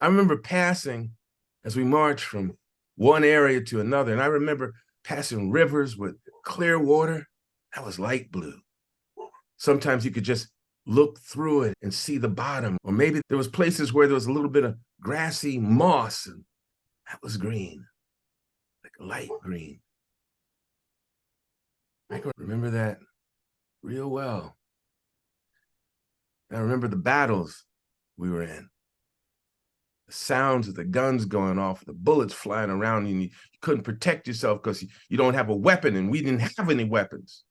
I remember passing as we marched from one area to another, and I remember passing rivers with clear water. That was light blue. Sometimes you could just look through it and see the bottom, or maybe there was places where there was a little bit of grassy moss, and that was green, like light green. I can remember that real well. I remember the battles we were in. The sounds of the guns going off, the bullets flying around you, and you couldn't protect yourself because you don't have a weapon, and we didn't have any weapons.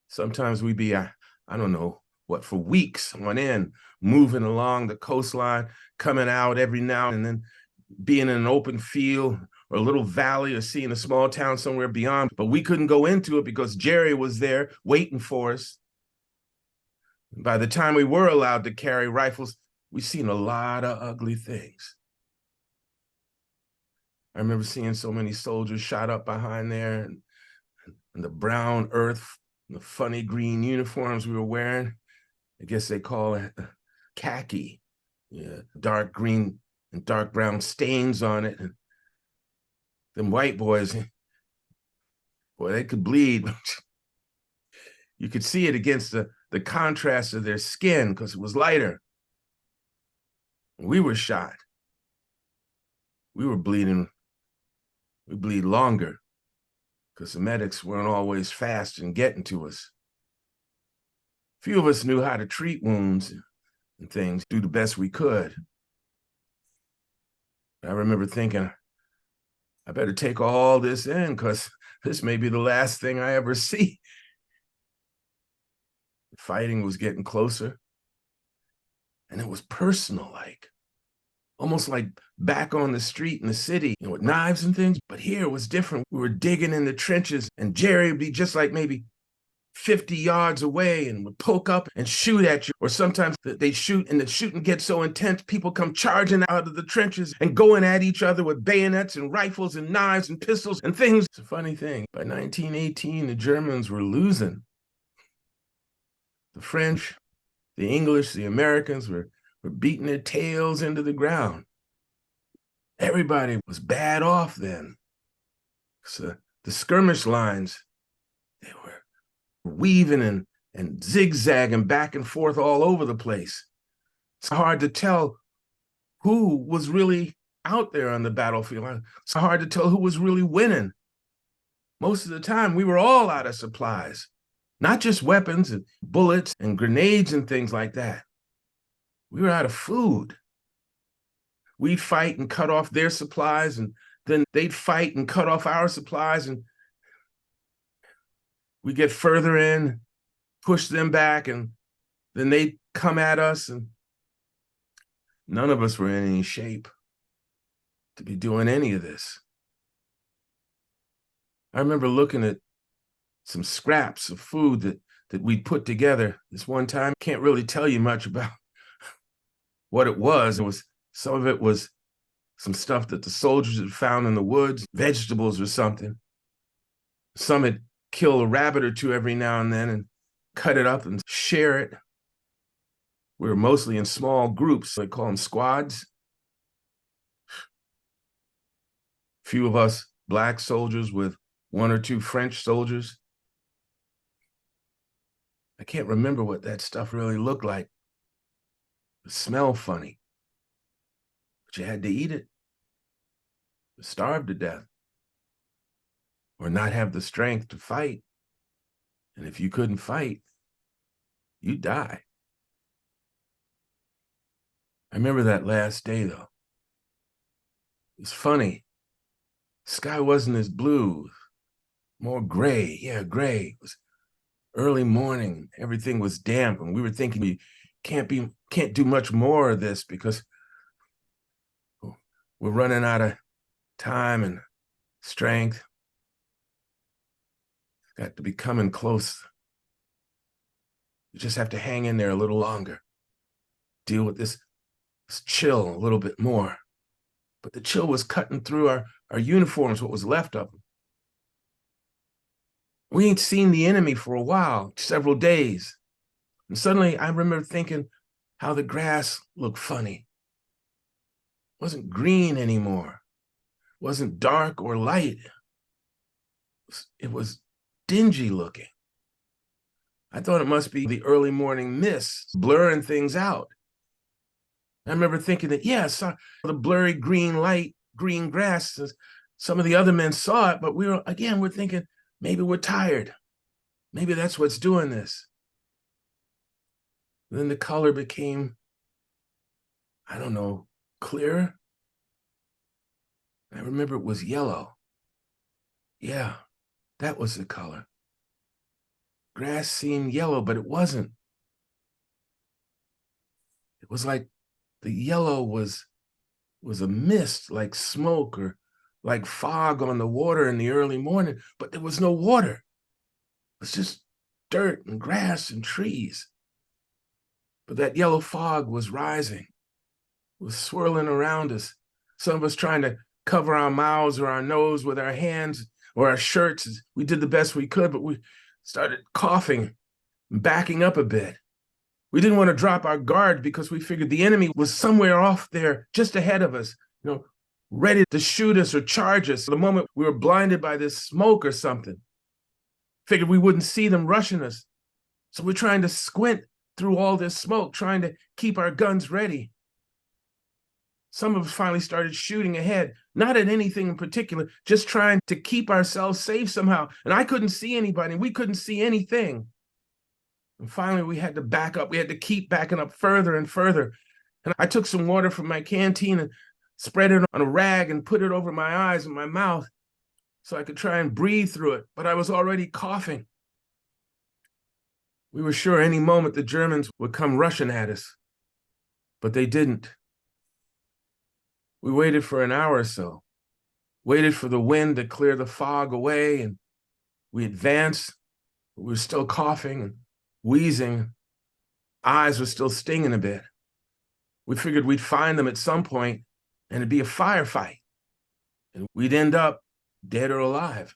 Sometimes we'd be, I don't know what, for weeks on end, moving along the coastline, coming out every now and then, being in an open field or a little valley or seeing a small town somewhere beyond, but we couldn't go into it because Jerry was there waiting for us. By the time we were allowed to carry rifles, we've seen a lot of ugly things. I remember seeing so many soldiers shot up behind there, and the brown earth, the funny green uniforms we were wearing. I guess they call it khaki. Yeah, dark green and dark brown stains on it. And them white boys, boy, they could bleed. You could see it against the contrast of their skin because it was lighter. We were shot. We were bleeding. We bleed longer because the medics weren't always fast in getting to us. Few of us knew how to treat wounds and things, do the best we could. I remember thinking, I better take all this in because this may be the last thing I ever see. The fighting was getting closer, and it was personal, almost like back on the street in the city, with knives and things. But here it was different. We were digging in the trenches, and Jerry would be just like maybe 50 yards away and would poke up and shoot at you. Or sometimes they shoot, and the shooting gets so intense, people come charging out of the trenches and going at each other with bayonets and rifles and knives and pistols and things. It's a funny thing. By 1918, the Germans were losing. The French, the English, the Americans were beating their tails into the ground. Everybody was bad off then. So the skirmish lines, they were weaving and zigzagging back and forth all over the place. It's hard to tell who was really out there on the battlefield. It's hard to tell who was really winning. Most of the time, we were all out of supplies, not just weapons and bullets and grenades and things like that. We were out of food. We'd fight and cut off their supplies, and then they'd fight and cut off our supplies, and We get further in, push them back, and then they come at us, and none of us were in any shape to be doing any of this. I remember looking at some scraps of food that we'd put together this one time. Can't really tell you much about what it was. Some of it was some stuff that the soldiers had found in the woods, vegetables or something. Some had killed a rabbit or two every now and then and cut it up and share it. We were mostly in small groups. They call them squads. A few of us Black soldiers with one or two French soldiers. I can't remember what that stuff really looked like. It smelled funny, but you had to eat it. Starve to death, or not have the strength to fight. And if you couldn't fight, you'd die. I remember that last day, though. It was funny. The sky wasn't as blue, more gray. Yeah, gray. It was early morning. Everything was damp, and we were thinking we can't do much more of this because we're running out of time and strength. Got to be coming close. You just have to hang in there a little longer. Deal with this chill a little bit more. But the chill was cutting through our uniforms, what was left of them. We ain't seen the enemy for a while, several days. And suddenly I remember thinking how the grass looked funny. It wasn't green anymore. It wasn't dark or light. It was dingy looking. I thought it must be the early morning mist blurring things out. I remember thinking that, yeah, I saw the blurry green light, green grass. Some of the other men saw it, but we're thinking, maybe we're tired. Maybe that's what's doing this. Then the color became, I don't know, clearer. I remember it was yellow. Yeah, that was the color. Grass seemed yellow, but it wasn't. It was like the yellow was a mist, like smoke or like fog on the water in the early morning, but there was no water. It was just dirt and grass and trees. But that yellow fog was rising, was swirling around us. Some of us trying to cover our mouths or our nose with our hands or our shirts. We did the best we could, but we started coughing and backing up a bit. We didn't want to drop our guard because we figured the enemy was somewhere off there just ahead of us, ready to shoot us or charge us the moment we were blinded by this smoke or something. Figured we wouldn't see them rushing us. So we're trying to squint through all this smoke, trying to keep our guns ready. Some of us finally started shooting ahead, not at anything in particular, just trying to keep ourselves safe somehow. And I couldn't see anybody, and we couldn't see anything. And finally, we had to back up. We had to keep backing up further and further. And I took some water from my canteen and spread it on a rag and put it over my eyes and my mouth so I could try and breathe through it. But I was already coughing. We were sure any moment the Germans would come rushing at us, but they didn't. We waited for an hour or so, waited for the wind to clear the fog away, and we advanced. We were still coughing and wheezing. Eyes were still stinging a bit. We figured we'd find them at some point and it'd be a firefight. And we'd end up dead or alive.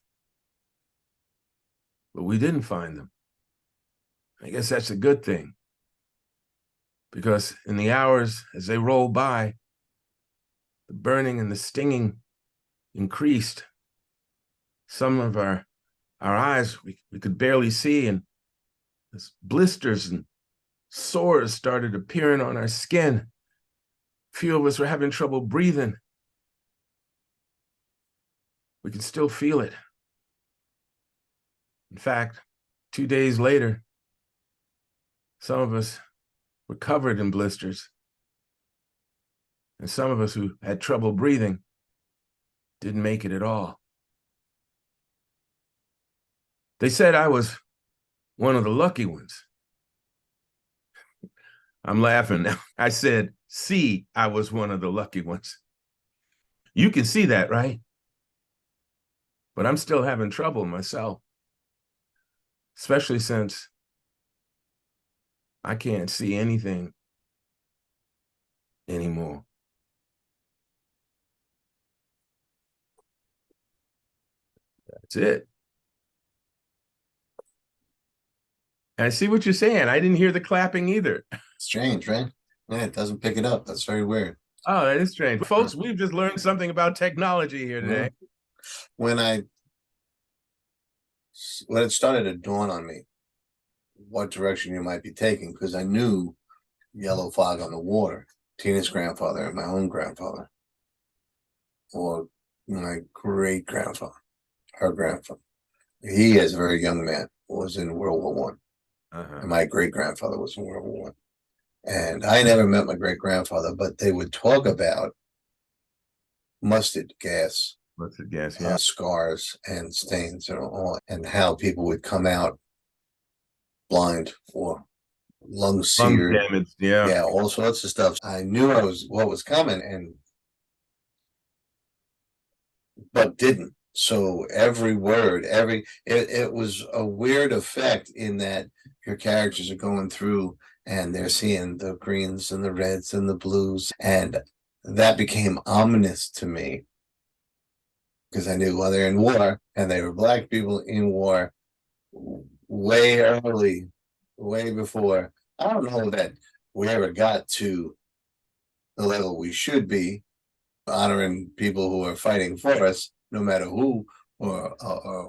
But we didn't find them. I guess that's a good thing. Because in the hours as they rolled by, the burning and the stinging increased. Some of our eyes we could barely see, and blisters and sores started appearing on our skin. A few of us were having trouble breathing. We could still feel it. In fact, 2 days later, some of us were covered in blisters. And some of us who had trouble breathing didn't make it at all. They said I was one of the lucky ones. I'm laughing now. I said, see, I was one of the lucky ones. You can see that, right? But I'm still having trouble myself, especially since I can't see anything anymore. That's it. I see what you're saying. I didn't hear the clapping either. Strange, right? Yeah, it doesn't pick it up. That's very weird. Oh, that is strange. Folks, we've just learned something about technology here today. When it started to dawn on me what direction you might be taking, because I knew Yellow Fog on the Water, Tina's grandfather and my own grandfather, or my great grandfather, her grandfather. He, as a very young man, was in World War One. And my great grandfather was in World War One. And I never met my great grandfather, but they would talk about mustard gas, yeah. scars and stains and all, and how people would come out blind or lung seared, damage, yeah, all sorts of stuff. I knew what was coming, but didn't. So every word, it was a weird effect in that your characters are going through and they're seeing the greens and the reds and the blues, and that became ominous to me because I knew, well, they're in war and they were black people in war way early, way before. I don't know that we ever got to the level we should be, honoring people who are fighting for us, no matter who or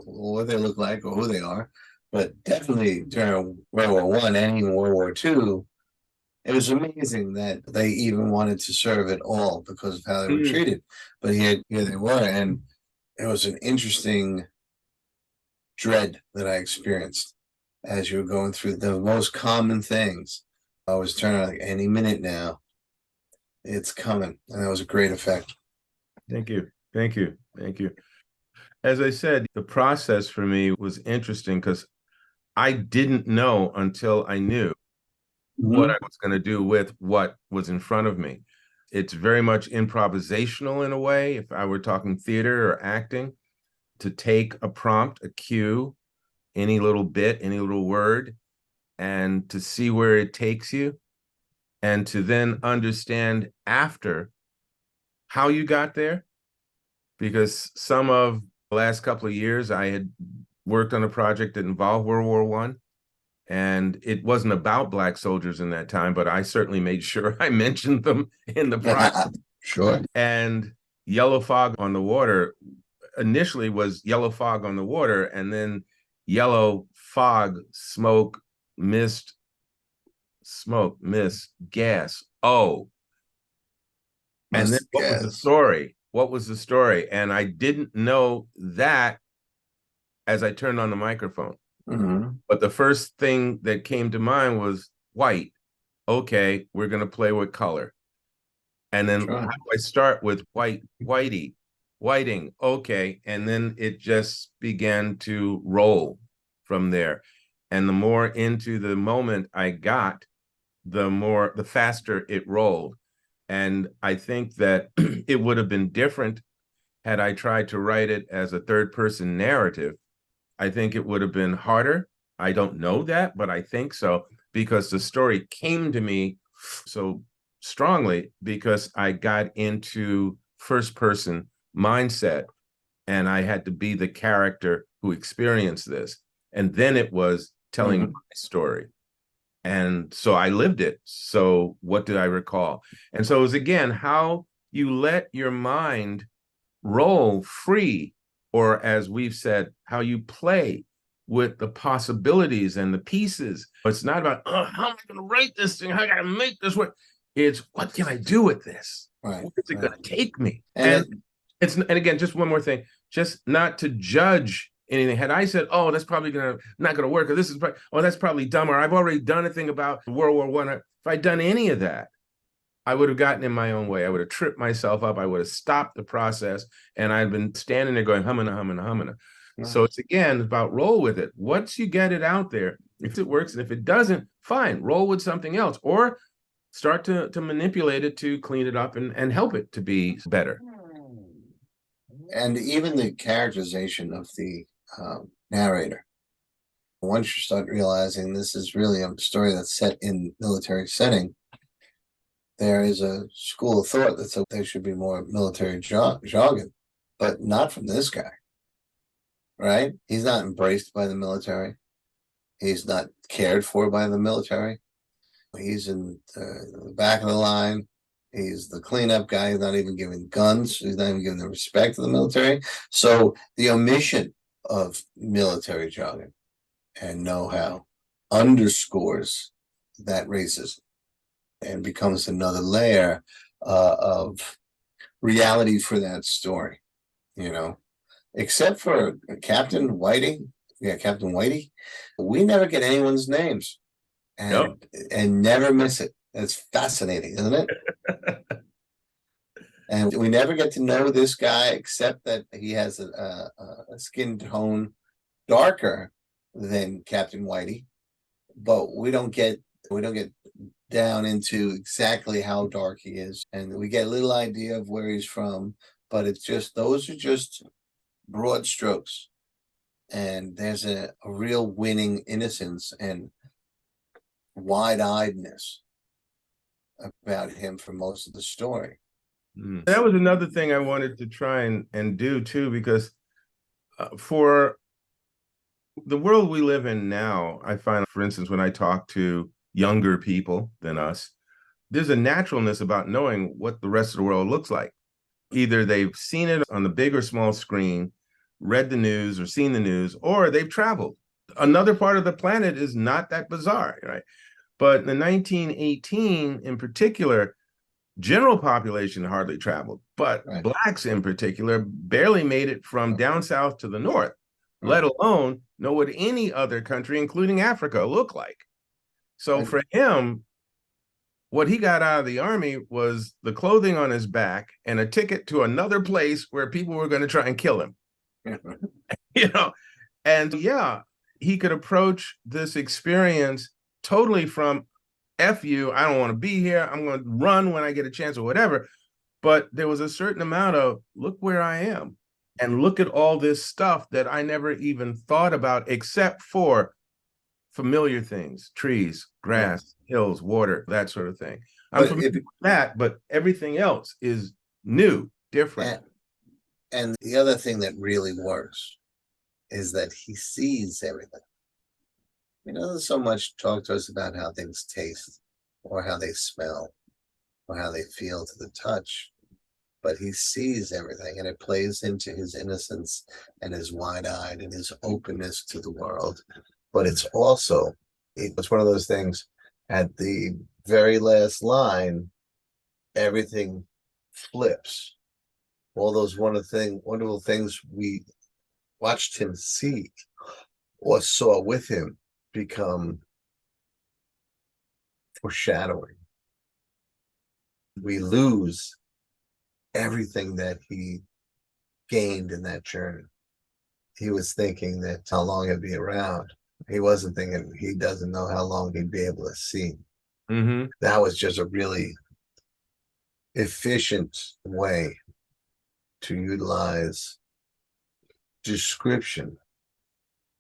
what they look like or who they are. But definitely during World War One and even World War Two, it was amazing that they even wanted to serve at all because of how they were treated. But here they were, and it was an interesting dread that I experienced as you were going through the most common things. I was turning like any minute now, it's coming, and that was a great effect. Thank you. As I said, the process for me was interesting because I didn't know until I knew what I was going to do with what was in front of me. It's very much improvisational in a way, if I were talking theater or acting, to take a prompt, a cue, any little bit, any little word, and to see where it takes you, and to then understand after how you got there. Because some of the last couple of years, I had worked on a project that involved World War One, and it wasn't about Black soldiers in that time, but I certainly made sure I mentioned them in the project. Sure. And Yellow Fog on the Water initially was Yellow Fog on the Water, and then Yellow Fog, Smoke, Mist, Gas. Oh. And then what was the story? What was the story? And I didn't know that as I turned on the microphone. But the first thing that came to mind was white. Okay, we're going to play with color. And then how do I start with whiting? Okay. And then it just began to roll from there. And the more into the moment I got, the faster it rolled. And I think that it would have been different had I tried to write it as a third-person narrative. I think it would have been harder. I don't know that, but I think so, because the story came to me so strongly because I got into first-person mindset, and I had to be the character who experienced this. And then it was telling my story. And so I lived it. So what did I recall? And so it was, again, how you let your mind roll free, or as we've said, how you play with the possibilities and the pieces. It's not about, oh, how am I going to write this thing? How am I going to make this work? It's, what can I do with this? Where is it going to take me? And again, just one more thing, just not to judge anything. Had I said, oh, that's probably not gonna work, or this is that's probably dumber, I've already done a thing about World War One. If I'd done any of that, I would have gotten in my own way. I would have tripped myself up. I would have stopped the process, and I'd been standing there going, humming. So it's again about roll with it. Once you get it out there, if it works, and if it doesn't, fine, roll with something else, or start to manipulate it to clean it up and help it to be better. And even the characterization of the narrator. Once you start realizing this is really a story that's set in military setting, there is a school of thought that says there should be more military jargon, but not from this guy, right? He's not embraced by the military. He's not cared for by the military. He's in the back of the line. He's the cleanup guy. He's not even giving guns. He's not even giving the respect to the military. So the omission of military jargon and know-how underscores that racism and becomes another layer of reality for that story, you know, except for Captain Whitey. Yeah, Captain Whitey. We never get anyone's names and never miss it. That's fascinating, isn't it? And we never get to know this guy except that he has a skin tone darker than Captain Whitey, but we don't get down into exactly how dark he is, and we get a little idea of where he's from, but it's just those are just broad strokes, and there's a real winning innocence and wide-eyedness about him for most of the story. That was another thing I wanted to try and do too, because for the world we live in now, I find, for instance, when I talk to younger people than us, there's a naturalness about knowing what the rest of the world looks like. Either they've seen it on the big or small screen, read the news or seen the news, or they've traveled. Another part of the planet is not that bizarre, right? But in 1918 in particular, general population hardly traveled, but Blacks in particular barely made it from down south to the north, let alone know what any other country, including Africa, looked like. So for him, what he got out of the army was the clothing on his back and a ticket to another place where people were going to try and kill him. You know, and yeah, he could approach this experience totally from F you, I don't want to be here, I'm going to run when I get a chance or whatever. But there was a certain amount of, look where I am and look at all this stuff that I never even thought about except for familiar things, trees, grass, hills, water, that sort of thing. I'm familiar with that, but everything else is new, different. And the other thing that really works is that he sees everything. He doesn't so much talk to us about how things taste or how they smell or how they feel to the touch, but he sees everything, and it plays into his innocence and his wide-eyed and his openness to the world. But it's also, it's one of those things at the very last line, everything flips. All those wonderful things we watched him see or saw with him become foreshadowing. We lose everything that he gained in that journey. He was thinking that how long he'd be around. He wasn't thinking he doesn't know how long he'd be able to see. That was just a really efficient way to utilize description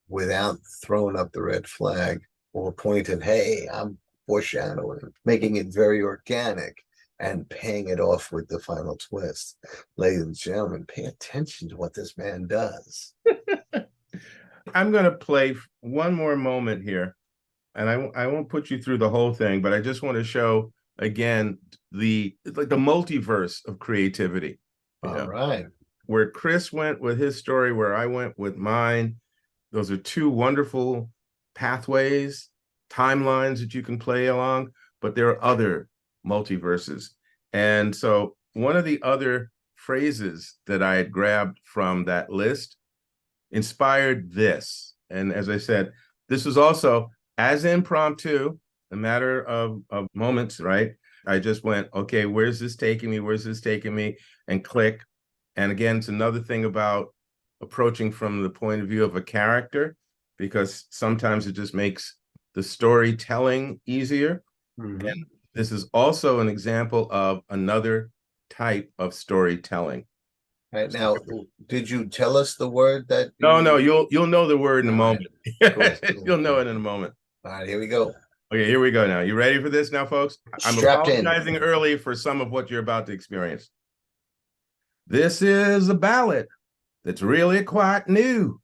without throwing up the red flag or pointing, hey, I'm foreshadowing, making it very organic and paying it off with the final twist. Ladies and gentlemen, pay attention to what this man does. I'm going to play one more moment here, and I won't put you through the whole thing, but I just want to show again the multiverse of creativity. All right. Where Chris went with his story, where I went with mine. Those are two wonderful pathways, timelines that you can play along, but there are other multiverses. And so one of the other phrases that I had grabbed from that list inspired this. And as I said, this was also as impromptu, a matter of moments, right? I just went, okay, where's this taking me? Where's this taking me? And click. And again, it's another thing about approaching from the point of view of a character, because sometimes it just makes the storytelling easier. Mhm. And this is also an example of another type of storytelling. Right now, did you tell us the word that? No, you'll know the word in a All moment. right. Cool. You'll know it in a moment. All right, here we go. Okay, here we go now. You ready for this now, folks? I'm Strapped in. apologizing early for some of what you're about to experience. This is a ballad that's really quite new.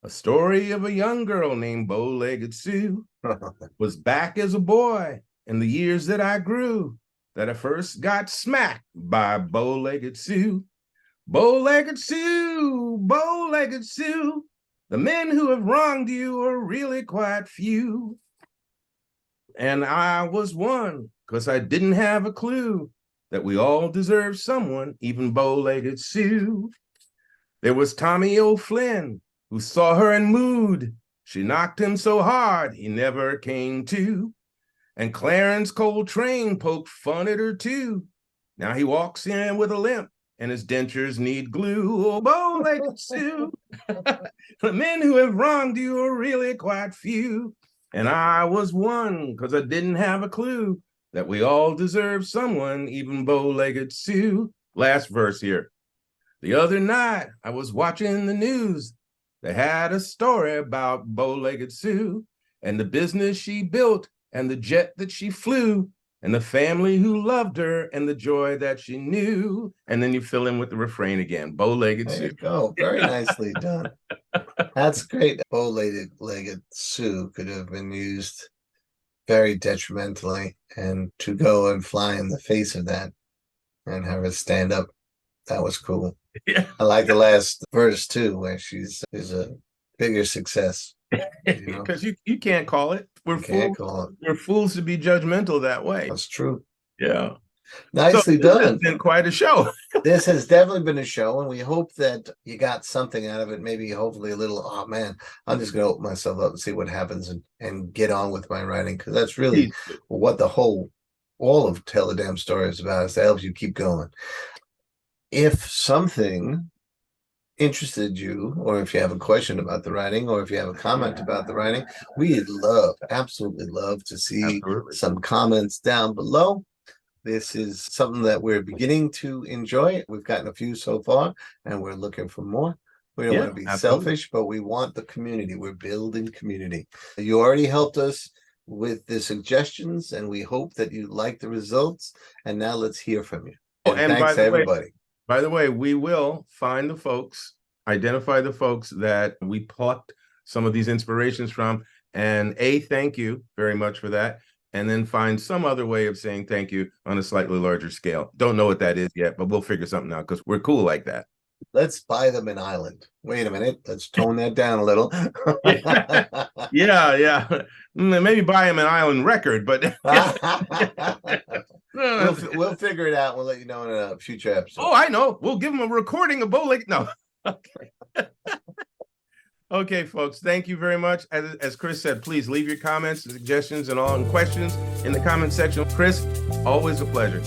A story of a young girl named Bowlegged Sue. Was back as a boy in the years that I grew, that I first got smacked by Bowlegged Sue. Bowlegged Sue, Bowlegged Sue, the men who have wronged you are really quite few. And I was one, because I didn't have a clue that we all deserve someone, even Bowlegged Sue. There was Tommy O'Flynn, who saw her in mood. She knocked him so hard, he never came to. And Clarence Coltrane poked fun at her too. Now he walks in with a limp, and his dentures need glue. Oh, Bowlegged Sue. The men who have wronged you are really quite few. And I was one, because I didn't have a clue that we all deserve someone, even Bowlegged Sue. Last verse here. The other night, I was watching the news. They had a story about Bowlegged Sue and the business she built and the jet that she flew and the family who loved her and the joy that she knew. And then you fill in with the refrain again, Bowlegged Sue. There you go. Very nicely done. That's great. Bowlegged Sue could have been used very detrimentally, and to go and fly in the face of that and have her stand up, that was cool. Yeah. I like the last verse too, where is a bigger success. Because you can't call it. We're fools to be judgmental that way. That's true. Yeah. Nicely done. It's been quite a show. This has definitely been a show, and we hope that you got something out of it. Maybe, hopefully, a little, oh man, I'm just going to open myself up and see what happens and get on with my writing, because that's really what all of Tell a Damn Story is about, is to help you keep going. If something interested you, or if you have a question about the writing, or if you have a comment about the writing, we'd absolutely love to see some comments down below. This is something that we're beginning to enjoy. We've gotten a few so far, and we're looking for more. We don't want to be selfish, but we want the community. We're building community. You already helped us with the suggestions, and we hope that you like the results. And now let's hear from you. And thanks to everybody. By the way, we will find the folks, identify the folks that we plucked some of these inspirations from, and thank you very much for that. And then find some other way of saying thank you on a slightly larger scale. Don't know what that is yet, but we'll figure something out, because we're cool like that. Let's buy them an island. Wait a minute. Let's tone that down a little. Yeah. Maybe buy them an island record, but we'll figure it out. We'll let you know in a future episode. Oh, I know. We'll give them a recording of Bowlegged. No. Okay. Okay, folks, thank you very much. As Chris said, please leave your comments, suggestions, and questions in the comment section. Chris, always a pleasure.